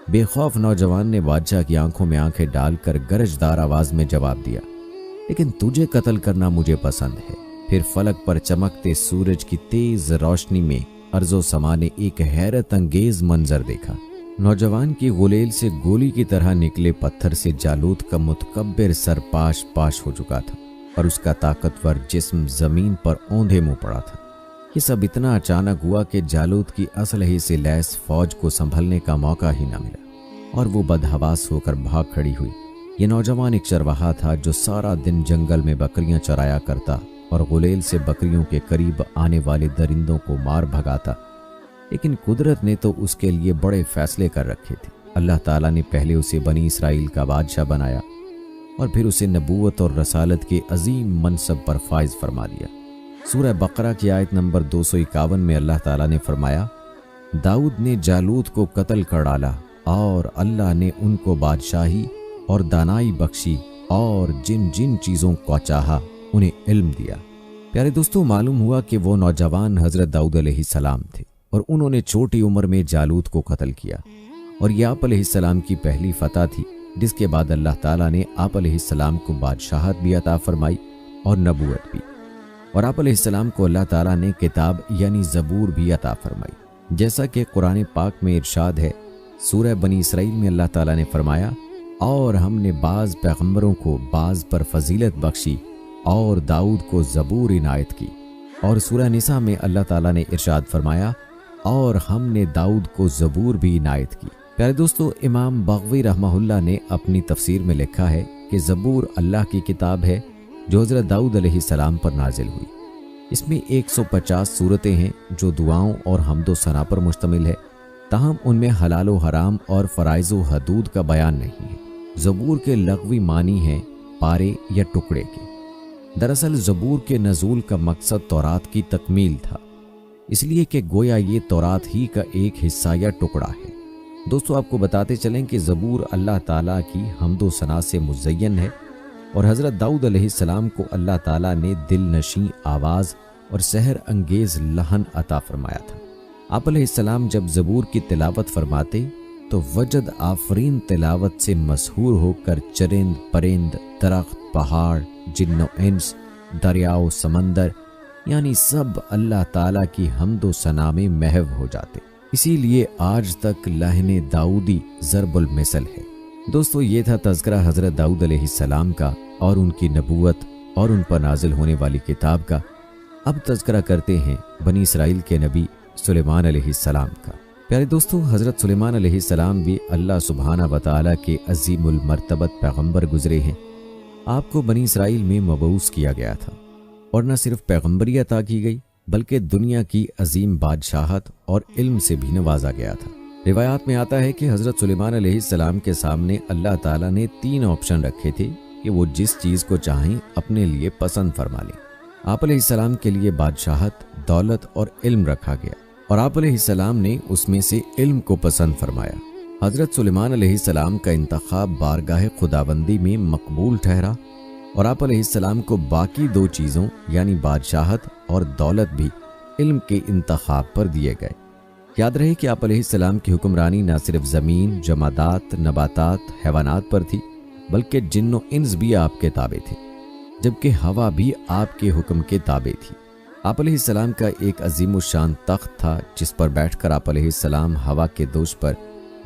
S1: بے خوف نوجوان نے بادشاہ کی آنکھوں میں آنکھیں ڈال کر گرجدار آواز میں جواب دیا، لیکن تجھے قتل کرنا مجھے پسند ہے۔ پھر فلک پر چمکتے سورج کی تیز روشنی میں ارض و سما نے ایک حیرت انگیز منظر دیکھا۔ نوجوان کی غلیل سے گولی کی طرح نکلے پتھر سے جالوت کا متکبر سر پاش پاش ہو چکا تھا اور اس کا طاقتور جسم زمین پر اوندھے منہ پڑا تھا۔ یہ سب اتنا اچانک ہوا کہ جالوت کی اسلحے سے لیس فوج کو سنبھلنے کا موقع ہی نہ ملا اور وہ بدحواس ہو کر بھاگ کھڑی ہوئی۔ یہ نوجوان ایک چرواہا تھا جو سارا دن جنگل میں بکریاں چرایا کرتا اور غلیل سے بکریوں کے قریب آنے والے درندوں کو مار بھگاتا، لیکن قدرت نے تو اس کے لیے بڑے فیصلے کر رکھے تھے۔ اللہ تعالیٰ نے پہلے اسے بنی اسرائیل کا بادشاہ بنایا اور پھر اسے نبوت اور رسالت کے عظیم منصب پر فائز فرما دیا۔ سورہ بقرہ کی آیت نمبر 251 میں اللہ تعالیٰ نے فرمایا، داؤد نے جالوت کو قتل کر ڈالا اور اللہ نے ان کو بادشاہی اور دانائی بخشی اور جن جن چیزوں کو چاہا انہیں علم دیا۔ پیارے دوستو، معلوم ہوا کہ وہ نوجوان حضرت داؤد علیہ السلام تھے اور انہوں نے چھوٹی عمر میں جالوت کو قتل کیا، اور یہ آپ علیہ السلام کی پہلی فتح تھی، جس کے بعد اللہ تعالیٰ نے آپ علیہ السلام کو بادشاہت بھی عطا فرمائی اور نبوت بھی، اور آپ علیہ السلام کو اللہ تعالیٰ نے کتاب یعنی زبور بھی عطا فرمائی، جیسا کہ قرآن پاک میں ارشاد ہے۔ سورہ بنی اسرائیل میں اللہ تعالیٰ نے فرمایا، اور ہم نے بعض پیغمبروں کو بعض پر فضیلت بخشی اور داؤد کو زبور عنایت کی، اور سورہ نساء میں اللہ تعالیٰ نے ارشاد فرمایا، اور ہم نے داؤد کو زبور بھی عنایت کی۔ پیارے دوستو، امام بغوی رحمہ اللہ نے اپنی تفسیر میں لکھا ہے کہ زبور اللہ کی کتاب ہے جو حضرت داؤد علیہ السلام پر نازل ہوئی۔ اس میں 150 سورتیں ہیں جو دعاؤں اور حمد و ثنا پر مشتمل ہے، تاہم ان میں حلال و حرام اور فرائض و حدود کا بیان نہیں ہے۔ زبور کے لغوی معنی ہیں پارے یا ٹکڑے کے۔ دراصل زبور کے نزول کا مقصد تورات کی تکمیل تھا، اس لیے کہ گویا یہ تورات ہی کا ایک حصہ یا ٹکڑا ہے۔ دوستو، آپ کو بتاتے چلیں کہ زبور اللہ تعالیٰ کی حمد و ثنا سے مزین ہے، اور حضرت داؤد علیہ السلام کو اللہ تعالیٰ نے دل نشیں آواز اور سحر انگیز لحن عطا فرمایا تھا۔ آپ علیہ السلام جب زبور کی تلاوت فرماتے تو وجد آفرین تلاوت سے مسحور ہو کر چرند پرند، درخت، پہاڑ، جن و انس، دریاؤ، سمندر، یعنی سب اللہ تعالیٰ کی حمد و ثنا میں محو ہو جاتے۔ اسی لیے آج تک لحن داؤدی ضرب المثل ہے۔ دوستو، یہ تھا تذکرہ حضرت داؤد علیہ السلام کا اور ان کی نبوت اور ان پر نازل ہونے والی کتاب کا۔ اب تذکرہ کرتے ہیں بنی اسرائیل کے نبی سلیمان علیہ السلام کا۔ پیارے دوستو، حضرت سلیمان علیہ السلام بھی اللہ سبحانہ و تعالیٰ کے عظیم المرتبت پیغمبر گزرے ہیں۔ آپ کو بنی اسرائیل میں مبعوث کیا گیا تھا، اور نہ صرف پیغمبری عطا کی گئی بلکہ دنیا کی عظیم بادشاہت اور علم سے بھی نوازا گیا تھا۔ روایات میں آتا ہے کہ حضرت سلیمان علیہ السلام کے سامنے اللہ تعالیٰ نے 3 آپشن رکھے تھے کہ وہ جس چیز کو چاہیں اپنے لیے پسند فرما لیں۔ آپ علیہ السلام کے لیے بادشاہت، دولت اور علم رکھا گیا، اور آپ علیہ السلام نے اس میں سے علم کو پسند فرمایا۔ حضرت سلیمان علیہ السلام کا انتخاب بارگاہ خداوندی میں مقبول ٹھہرا، اور آپ علیہ السلام کو باقی 2 چیزوں یعنی بادشاہت اور دولت بھی علم کے انتخاب پر دیے گئے۔ یاد رہے کہ آپ علیہ السلام کی حکمرانی نہ صرف زمین، جمادات، نباتات، حیوانات پر تھی بلکہ جن و انس بھی آپ کے تابع تھے، جبکہ ہوا بھی آپ کے حکم کے تابع تھی۔ آپ علیہ السلام کا ایک عظیم الشان تخت تھا جس پر بیٹھ کر آپ علیہ السلام ہوا کے دوش پر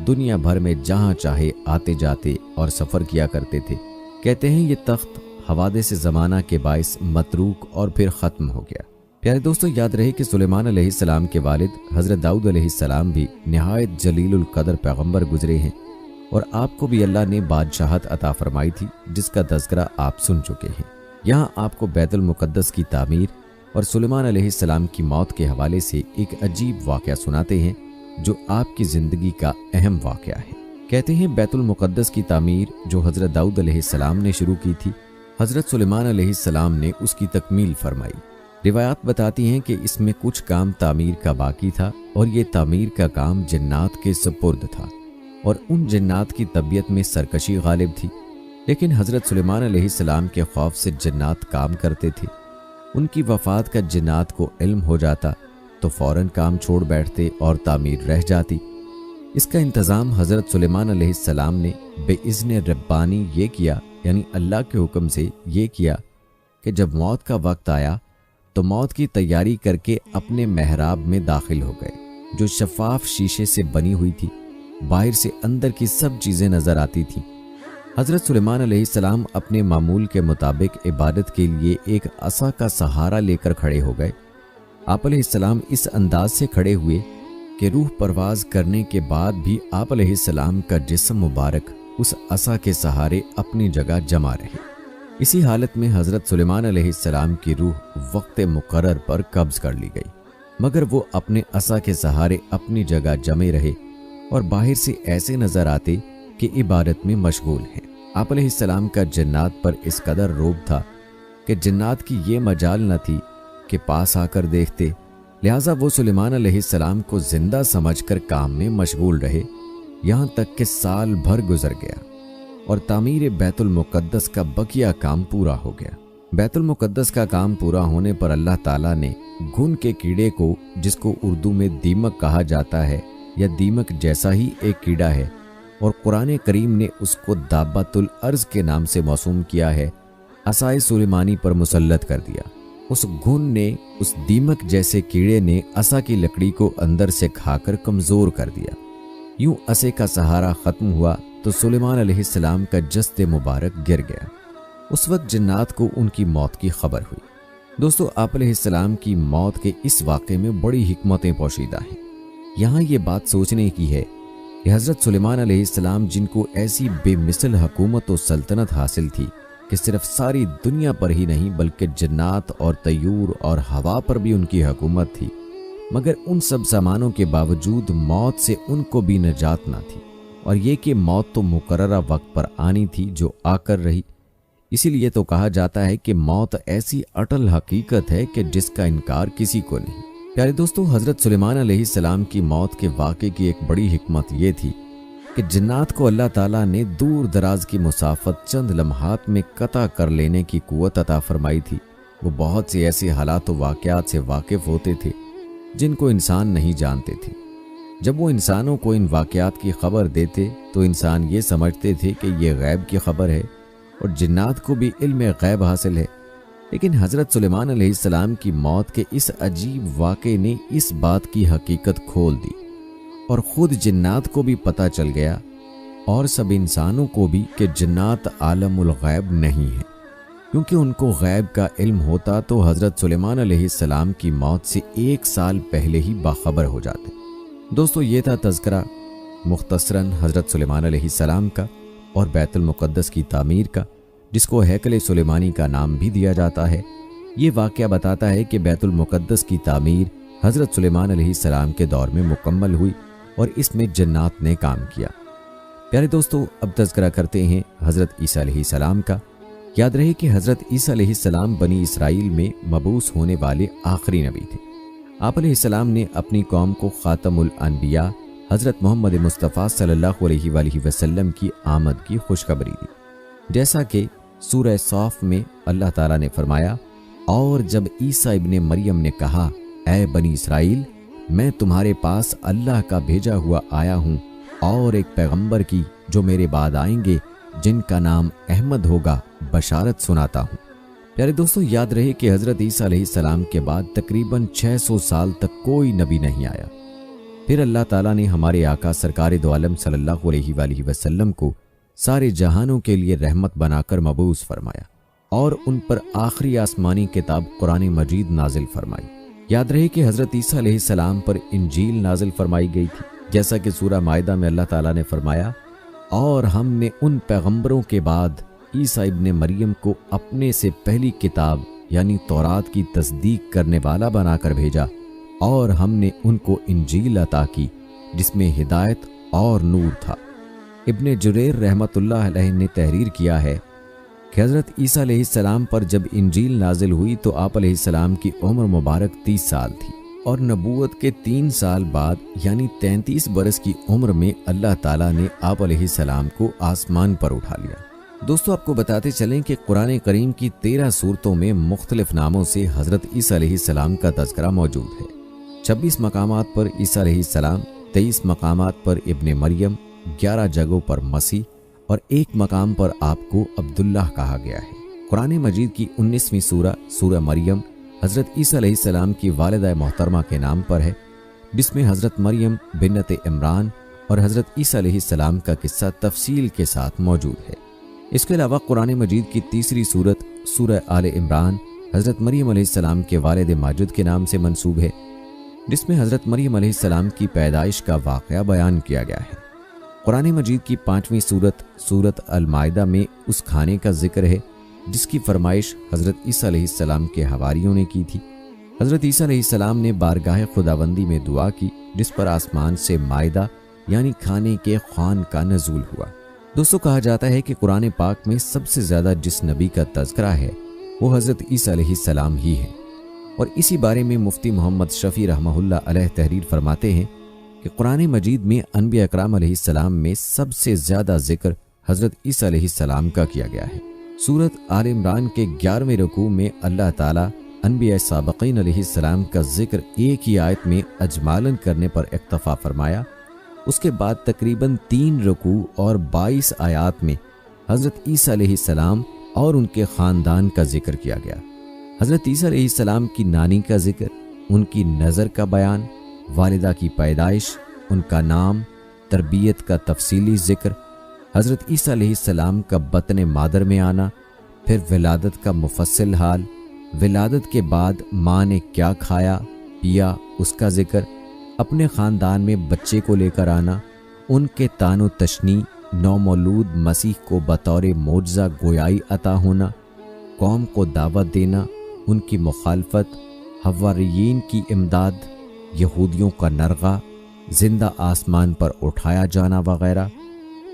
S1: دنیا بھر میں جہاں چاہے آتے جاتے اور سفر کیا کرتے تھے۔ کہتے ہیں یہ تخت حوادث زمانہ کے باعث متروک اور پھر ختم ہو گیا۔ پیارے دوستو، یاد رہے کہ سلیمان علیہ السلام کے والد حضرت داؤد علیہ السلام بھی نہایت جلیل القدر پیغمبر گزرے ہیں، اور آپ کو بھی اللہ نے بادشاہت عطا فرمائی تھی جس کا تذکرہ آپ سن چکے ہیں۔ یہاں آپ کو بیت المقدس کی تعمیر اور سلیمان علیہ السلام کی موت کے حوالے سے ایک عجیب واقعہ سناتے ہیں جو آپ کی زندگی کا اہم واقعہ ہے۔ کہتے ہیں بیت المقدس کی تعمیر جو حضرت داؤد علیہ السلام نے شروع کی تھی، حضرت سلیمان علیہ السلام نے اس کی تکمیل فرمائی۔ روایات بتاتی ہیں کہ اس میں کچھ کام تعمیر کا باقی تھا، اور یہ تعمیر کا کام جنات کے سپرد تھا، اور ان جنات کی طبیعت میں سرکشی غالب تھی، لیکن حضرت سلیمان علیہ السلام کے خوف سے جنات کام کرتے تھے۔ ان کی وفات کا جنات کو علم ہو جاتا تو فوراً کام چھوڑ بیٹھتے اور تعمیر رہ جاتی۔ اس کا انتظام حضرت سلیمان علیہ السلام نے بے اذن ربانی یہ کیا، یعنی اللہ کے حکم سے یہ کیا کہ جب موت کا وقت آیا تو موت کی تیاری کر کے اپنے محراب میں داخل ہو گئے، جو شفاف شیشے سے بنی ہوئی تھی، باہر سے اندر کی سب چیزیں نظر آتی تھیں۔ حضرت سلیمان علیہ السلام اپنے معمول کے مطابق عبادت کے لیے ایک عصا کا سہارا لے کر کھڑے ہو گئے۔ آپ علیہ السلام اس انداز سے کھڑے ہوئے کہ روح پرواز کرنے کے بعد بھی آپ علیہ السلام کا جسم مبارک اس عصا کے سہارے اپنی جگہ جمع رہے۔ اسی حالت میں حضرت سلیمان علیہ السلام کی روح وقت مقرر پر قبض کر لی گئی، مگر وہ اپنے عصا کے سہارے اپنی جگہ جمے رہے اور باہر سے ایسے نظر آتے کہ عبادت میں مشغول ہیں۔ آپ علیہ السلام کا جنات پر اس قدر روب تھا کہ جنات کی یہ مجال نہ تھی کہ پاس آ کر دیکھتے، لہٰذا وہ سلیمان علیہ السلام کو زندہ سمجھ کر کام میں مشغول رہے، یہاں تک کہ سال بھر گزر گیا اور تعمیر بیت المقدس کا بقیہ کام پورا ہو گیا۔ بیت المقدس کا کام پورا ہونے پر اللہ تعالیٰ نے گھن کے کیڑے کو، جس کو اردو میں دیمک کہا جاتا ہے یا دیمک جیسا ہی ایک کیڑا ہے، اور قرآن کریم نے اس کو دابۃ الارض کے نام سے موسوم کیا ہے، عصائے سلیمانی پر مسلط کر دیا۔ اس گھن نے، اس دیمک جیسے کیڑے نے عصا کی لکڑی کو اندر سے کھا کر کمزور کر دیا۔ یوں عصے کا سہارا ختم ہوا تو سلیمان علیہ السلام کا جسد مبارک گر گیا۔ اس وقت جنات کو ان کی موت کی خبر ہوئی۔ دوستو، آپ علیہ السلام کی موت کے اس واقعے میں بڑی حکمتیں پوشیدہ ہیں۔ یہاں یہ بات سوچنے کی ہے کہ حضرت سلیمان علیہ السلام، جن کو ایسی بے مثل حکومت و سلطنت حاصل تھی کہ صرف ساری دنیا پر ہی نہیں بلکہ جنات اور طیور اور ہوا پر بھی ان کی حکومت تھی، مگر ان سب سامانوں کے باوجود موت سے ان کو بھی نجات نہ تھی، اور یہ کہ موت تو مقررہ وقت پر آنی تھی جو آ کر رہی۔ اسی لیے تو کہا جاتا ہے کہ موت ایسی اٹل حقیقت ہے کہ جس کا انکار کسی کو نہیں۔ پیارے دوستو، حضرت سلیمان علیہ السلام کی موت کے واقعے کی ایک بڑی حکمت یہ تھی کہ جنات کو اللہ تعالیٰ نے دور دراز کی مسافت چند لمحات میں قطع کر لینے کی قوت عطا فرمائی تھی۔ وہ بہت سے ایسے حالات و واقعات سے واقف ہوتے تھے جن کو انسان نہیں جانتے تھے۔ جب وہ انسانوں کو ان واقعات کی خبر دیتے تو انسان یہ سمجھتے تھے کہ یہ غیب کی خبر ہے اور جنات کو بھی علم غیب حاصل ہے، لیکن حضرت سلیمان علیہ السلام کی موت کے اس عجیب واقعے نے اس بات کی حقیقت کھول دی اور خود جنات کو بھی پتہ چل گیا اور سب انسانوں کو بھی کہ جنات عالم الغیب نہیں ہیں، کیونکہ ان کو غیب کا علم ہوتا تو حضرت سلیمان علیہ السلام کی موت سے 1 سال پہلے ہی باخبر ہو جاتے۔ دوستو، یہ تھا تذکرہ مختصراً حضرت سلیمان علیہ السلام کا اور بیت المقدس کی تعمیر کا، جس کو ہیکل سلیمانی کا نام بھی دیا جاتا ہے۔ یہ واقعہ بتاتا ہے کہ بیت المقدس کی تعمیر حضرت سلیمان علیہ السلام کے دور میں مکمل ہوئی اور اس میں جنات نے کام کیا۔ پیارے دوستو، اب تذکرہ کرتے ہیں حضرت عیسیٰ علیہ السلام کا۔ یاد رہے کہ حضرت عیسیٰ علیہ السلام بنی اسرائیل میں مبعوث ہونے والے آخری نبی تھے۔ آپ علیہ السلام نے اپنی قوم کو خاتم الانبیاء حضرت محمد مصطفیٰ صلی اللہ علیہ وآلہ وسلم کی آمد کی خوشخبری دی، جیسا کہ سورہ صاف میں اللہ تعالیٰ نے فرمایا، اور جب عیسیٰ ابن مریم نے کہا، اے بنی اسرائیل، میں تمہارے پاس اللہ کا بھیجا ہوا آیا ہوں اور ایک پیغمبر کی جو میرے بعد آئیں گے جن کا نام احمد ہوگا بشارت سناتا ہوں۔ پیارے دوستو، یاد رہے کہ حضرت عیسیٰ علیہ السلام کے بعد تقریباً 600 سال تک کوئی نبی نہیں آیا۔ پھر اللہ تعالیٰ نے ہمارے آقا سرکار دو عالم صلی اللہ علیہ وآلہ وسلم کو سارے جہانوں کے لیے رحمت بنا کر مبعوث فرمایا اور ان پر آخری آسمانی کتاب قرآن مجید نازل فرمائی۔ یاد رہے کہ حضرت عیسیٰ علیہ السلام پر انجیل نازل فرمائی گئی تھی، جیسا کہ سورہ مائدہ میں اللہ تعالیٰ نے فرمایا، اور ہم نے ان پیغمبروں کے بعد عیسیٰ ابن مریم کو اپنے سے پہلی کتاب یعنی تورات کی تصدیق کرنے والا بنا کر بھیجا، اور ہم نے ان کو انجیل عطا کی جس میں ہدایت اور نور تھا۔ ابن جریر رحمۃ اللہ علیہ نے تحریر کیا ہے کہ حضرت عیسیٰ علیہ السلام پر جب انجیل نازل ہوئی تو آپ علیہ السلام کی عمر مبارک 30 سال تھی، اور نبوت کے 3 سال بعد یعنی 33 برس کی عمر میں اللہ تعالیٰ نے آپ علیہ السلام کو آسمان پر اٹھا لیا۔ دوستو آپ کو بتاتے چلیں کہ قرآن کریم کی 13 سورتوں میں مختلف ناموں سے حضرت عیسیٰ علیہ السلام کا تذکرہ موجود ہے۔ 26 مقامات پر عیسیٰ علیہ السلام، 23 مقامات پر ابن مریم، 11 جگہوں پر مسیح اور 1 مقام پر آپ کو عبداللہ کہا گیا ہے۔ قرآن مجید کی 19ویں سورہ مریم حضرت عیسیٰ علیہ السلام کی والدہ محترمہ کے نام پر ہے، جس میں حضرت مریم بنت عمران اور حضرت عیسیٰ علیہ السلام کا قصہ تفصیل کے ساتھ موجود ہے۔ اس کے علاوہ قرآن مجید کی تیسری سورت سورہ آل عمران حضرت مریم علیہ السلام کے والد ماجد کے نام سے منسوب ہے، جس میں حضرت مریم علیہ السلام کی پیدائش کا واقعہ بیان کیا گیا ہے۔ قرآن مجید کی 5ویں سورت المائدہ میں اس کھانے کا ذکر ہے جس کی فرمائش حضرت عیسیٰ علیہ السلام کے حواریوں نے کی تھی۔ حضرت عیسیٰ علیہ السلام نے بارگاہ خداوندی میں دعا کی، جس پر آسمان سے مائدہ یعنی کھانے کے خوان کا نزول ہوا۔ دوستو کہا جاتا ہے کہ قرآن پاک میں سب سے زیادہ جس نبی کا تذکرہ ہے وہ حضرت عیسیٰ علیہ السلام ہی ہے، اور اسی بارے میں مفتی محمد شفیع رحمہ اللہ علیہ تحریر فرماتے ہیں کہ قرآن مجید میں انبیاء اکرام علیہ السلام میں سب سے زیادہ ذکر حضرت عیسیٰ علیہ السلام کا کیا گیا ہے۔ سورت آل عمران کے 11ویں رکوع میں اللہ تعالیٰ انبیاء سابقین علیہ السلام کا ذکر ایک ہی آیت میں اجمالاً کرنے پر اکتفا فرمایا۔ اس کے بعد تقریباً 3 رکوع اور 22 آیات میں حضرت عیسیٰ علیہ السلام اور ان کے خاندان کا ذکر کیا گیا۔ حضرت عیسیٰ علیہ السلام کی نانی کا ذکر، ان کی نظر کا بیان، والدہ کی پیدائش، ان کا نام، تربیت کا تفصیلی ذکر، حضرت عیسیٰ علیہ السلام کا بطن مادر میں آنا، پھر ولادت کا مفصل حال، ولادت کے بعد ماں نے کیا کھایا پیا اس کا ذکر، اپنے خاندان میں بچے کو لے کر آنا، ان کے تان و تشنیع، نومولود مسیح کو بطور معجزہ گویائی عطا ہونا، قوم کو دعوت دینا، ان کی مخالفت، حواریین کی امداد، یہودیوں کا نرغہ، زندہ آسمان پر اٹھایا جانا وغیرہ۔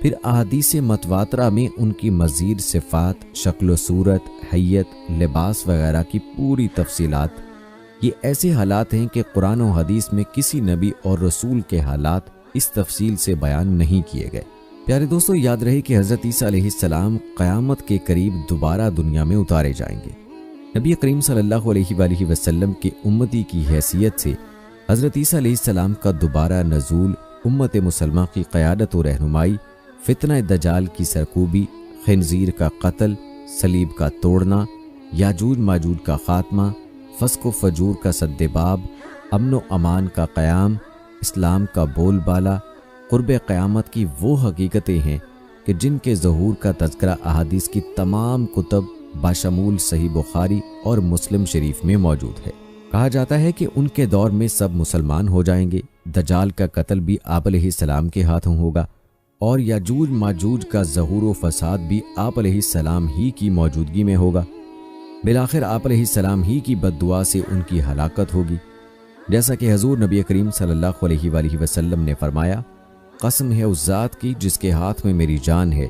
S1: پھر احادیث متواترہ میں ان کی مزید صفات، شکل و صورت، حیت، لباس وغیرہ کی پوری تفصیلات۔ یہ ایسے حالات ہیں کہ قرآن و حدیث میں کسی نبی اور رسول کے حالات اس تفصیل سے بیان نہیں کیے گئے۔ پیارے دوستو یاد رہے کہ حضرت عیسیٰ علیہ السلام قیامت کے قریب دوبارہ دنیا میں اتارے جائیں گے۔ نبی کریم صلی اللہ علیہ وآلہ وسلم کے امتی کی حیثیت سے حضرت عیسیٰ علیہ السلام کا دوبارہ نزول، امت مسلمہ کی قیادت و رہنمائی، فتنہ دجال کی سرکوبی، خنزیر کا قتل، صلیب کا توڑنا، یاجوج ماجوج کا خاتمہ، فسق و فجور کا سد باب، امن و امان کا قیام، اسلام کا بول بالا، قرب قیامت کی وہ حقیقتیں ہیں کہ جن کے ظہور کا تذکرہ احادیث کی تمام کتب باشمول صحیح بخاری اور مسلم شریف میں موجود ہے۔ کہا جاتا ہے کہ ان کے دور میں سب مسلمان ہو جائیں گے، دجال کا قتل بھی آپ علیہ السلام کے ہاتھوں ہوگا، اور یاجوج ماجوج کا ظہور و فساد بھی آپ علیہ السلام ہی کی موجودگی میں ہوگا۔ بالآخر آپ علیہ السلام ہی کی بد دعا سے ان کی ہلاکت ہوگی، جیسا کہ حضور نبی کریم صلی اللہ علیہ وآلہ وسلم نے فرمایا، قسم ہے اس ذات کی جس کے ہاتھ میں میری جان ہے،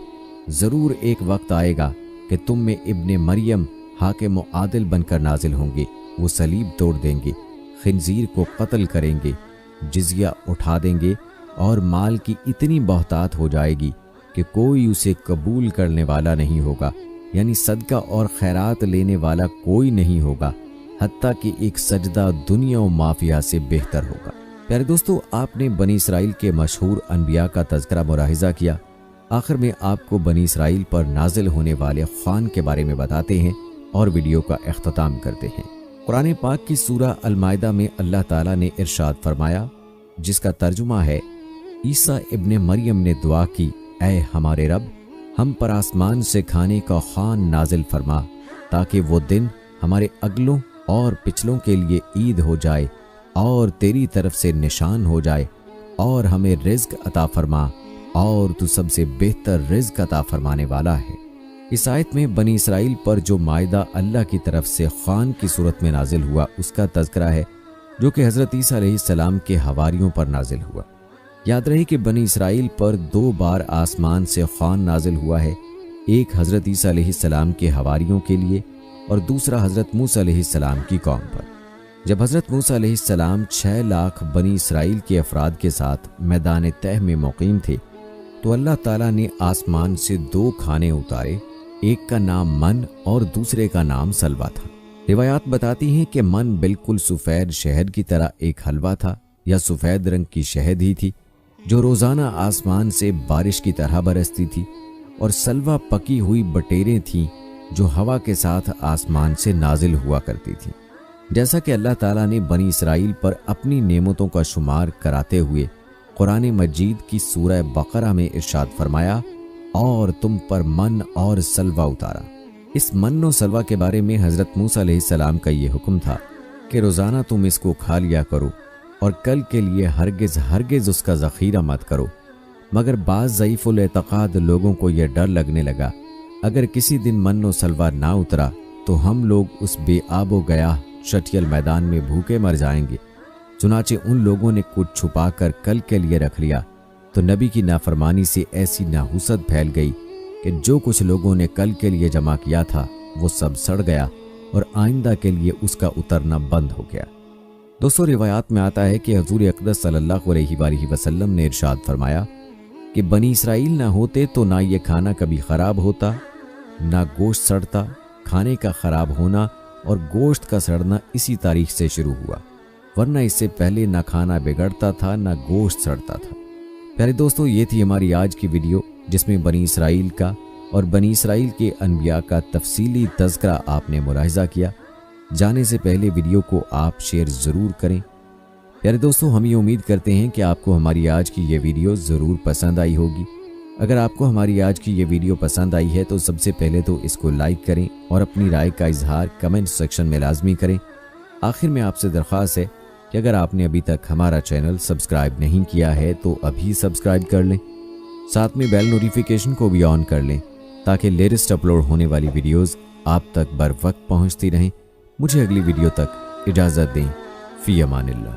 S1: ضرور ایک وقت آئے گا کہ تم میں ابن مریم حاکم و عادل بن کر نازل ہوں گے، وہ صلیب توڑ دیں گے، خنزیر کو قتل کریں گے، جزیہ اٹھا دیں گے، اور مال کی اتنی بہتات ہو جائے گی کہ کوئی اسے قبول کرنے والا نہیں ہوگا، یعنی صدقہ اور خیرات لینے والا کوئی نہیں ہوگا، حتیٰ کہ ایک سجدہ دنیا و مافیہ سے بہتر ہوگا۔ پیارے دوستو آپ نے بنی اسرائیل کے مشہور انبیاء کا تذکرہ ملاحظہ کیا۔ آخر میں آپ کو بنی اسرائیل پر نازل ہونے والے خوان کے بارے میں بتاتے ہیں اور ویڈیو کا اختتام کرتے ہیں۔ قرآن پاک کی سورہ المائدہ میں اللہ تعالیٰ نے ارشاد فرمایا، جس کا ترجمہ ہے، عیسیٰ ابن مریم نے دعا کی، اے ہمارے رب، ہم پر آسمان سے کھانے کا خوان نازل فرما، تاکہ وہ دن ہمارے اگلوں اور پچھلوں کے لیے عید ہو جائے اور تیری طرف سے نشان ہو جائے، اور ہمیں رزق عطا فرما، اور تو سب سے بہتر رزق عطا فرمانے والا ہے۔ اس آیت میں بنی اسرائیل پر جو مائدہ اللہ کی طرف سے خوان کی صورت میں نازل ہوا اس کا تذکرہ ہے، جو کہ حضرت عیسیٰ علیہ السلام کے حواریوں پر نازل ہوا۔ یاد رہے کہ بنی اسرائیل پر 2 بار آسمان سے خوان نازل ہوا ہے، ایک حضرت عیسیٰ علیہ السلام کے حواریوں کے لیے اور دوسرا حضرت موسیٰ علیہ السلام کی قوم پر۔ جب حضرت موسیٰ علیہ السلام 6 لاکھ بنی اسرائیل کے افراد کے ساتھ میدان تہ میں مقیم تھے تو اللہ تعالیٰ نے آسمان سے 2 کھانے اتارے، ایک کا نام من اور دوسرے کا نام سلوا تھا۔ روایات بتاتی ہیں کہ من بالکل سفید شہد کی طرح ایک حلوہ تھا یا سفید رنگ کی شہد ہی تھی جو روزانہ آسمان سے بارش کی طرح برستی تھی، اور سلوا پکی ہوئی بٹیریں تھیں جو ہوا کے ساتھ آسمان سے نازل ہوا کرتی تھیں۔ جیسا کہ اللہ تعالیٰ نے بنی اسرائیل پر اپنی نعمتوں کا شمار کراتے ہوئے قرآن مجید کی سورہ بقرہ میں ارشاد فرمایا، اور تم پر من اور سلوا اتارا۔ اس من و سلوا کے بارے میں حضرت موسیٰ علیہ السلام کا یہ حکم تھا کہ روزانہ تم اس کو کھا لیا کرو اور کل کے لیے ہرگز اس کا ذخیرہ مت کرو۔ مگر بعض ضعیف الاعتقاد لوگوں کو یہ ڈر لگنے لگا، اگر کسی دن من و سلوا نہ اترا تو ہم لوگ اس بے آب و گیا شٹیل میدان میں بھوکے مر جائیں گے۔ چنانچہ ان لوگوں نے کچھ چھپا کر کل کے لیے رکھ لیا تو نبی کی نافرمانی سے ایسی نحوست پھیل گئی کہ جو کچھ لوگوں نے کل کے لیے جمع کیا تھا وہ سب سڑ گیا اور آئندہ کے لیے اس کا اترنا بند ہو گیا۔ دوستو، روایات میں آتا ہے کہ حضور اقدس صلی اللہ علیہ وآلہ وسلم نے ارشاد فرمایا کہ بنی اسرائیل نہ ہوتے تو نہ یہ کھانا کبھی خراب ہوتا، نہ گوشت سڑتا۔ کھانے کا خراب ہونا اور گوشت کا سڑنا اسی تاریخ سے شروع ہوا، ورنہ اس سے پہلے نہ کھانا بگڑتا تھا نہ گوشت سڑتا تھا۔ پیارے دوستو، یہ تھی ہماری آج کی ویڈیو جس میں بنی اسرائیل کا اور بنی اسرائیل کے انبیاء کا تفصیلی تذکرہ آپ نے ملاحظہ کیا۔ جانے سے پہلے ویڈیو کو آپ شیئر ضرور کریں۔ پیارے دوستو، ہم یہ امید کرتے ہیں کہ آپ کو ہماری آج کی یہ ویڈیو ضرور پسند آئی ہوگی۔ اگر آپ کو ہماری آج کی یہ ویڈیو پسند آئی ہے تو سب سے پہلے تو اس کو لائک کریں اور اپنی رائے کا اظہار کمنٹ سیکشن میں لازمی کریں۔ آخر میں آپ سے درخواست ہے کہ اگر آپ نے ابھی تک ہمارا چینل سبسکرائب نہیں کیا ہے تو ابھی سبسکرائب کر لیں، ساتھ میں بیل نوٹیفیکیشن کو بھی آن کر لیں تاکہ لیٹسٹ اپلوڈ ہونے والی ویڈیوز آپ تک بر وقت پہنچتی رہیں۔ مجھے اگلی ویڈیو تک اجازت دیں۔ فی امان اللہ۔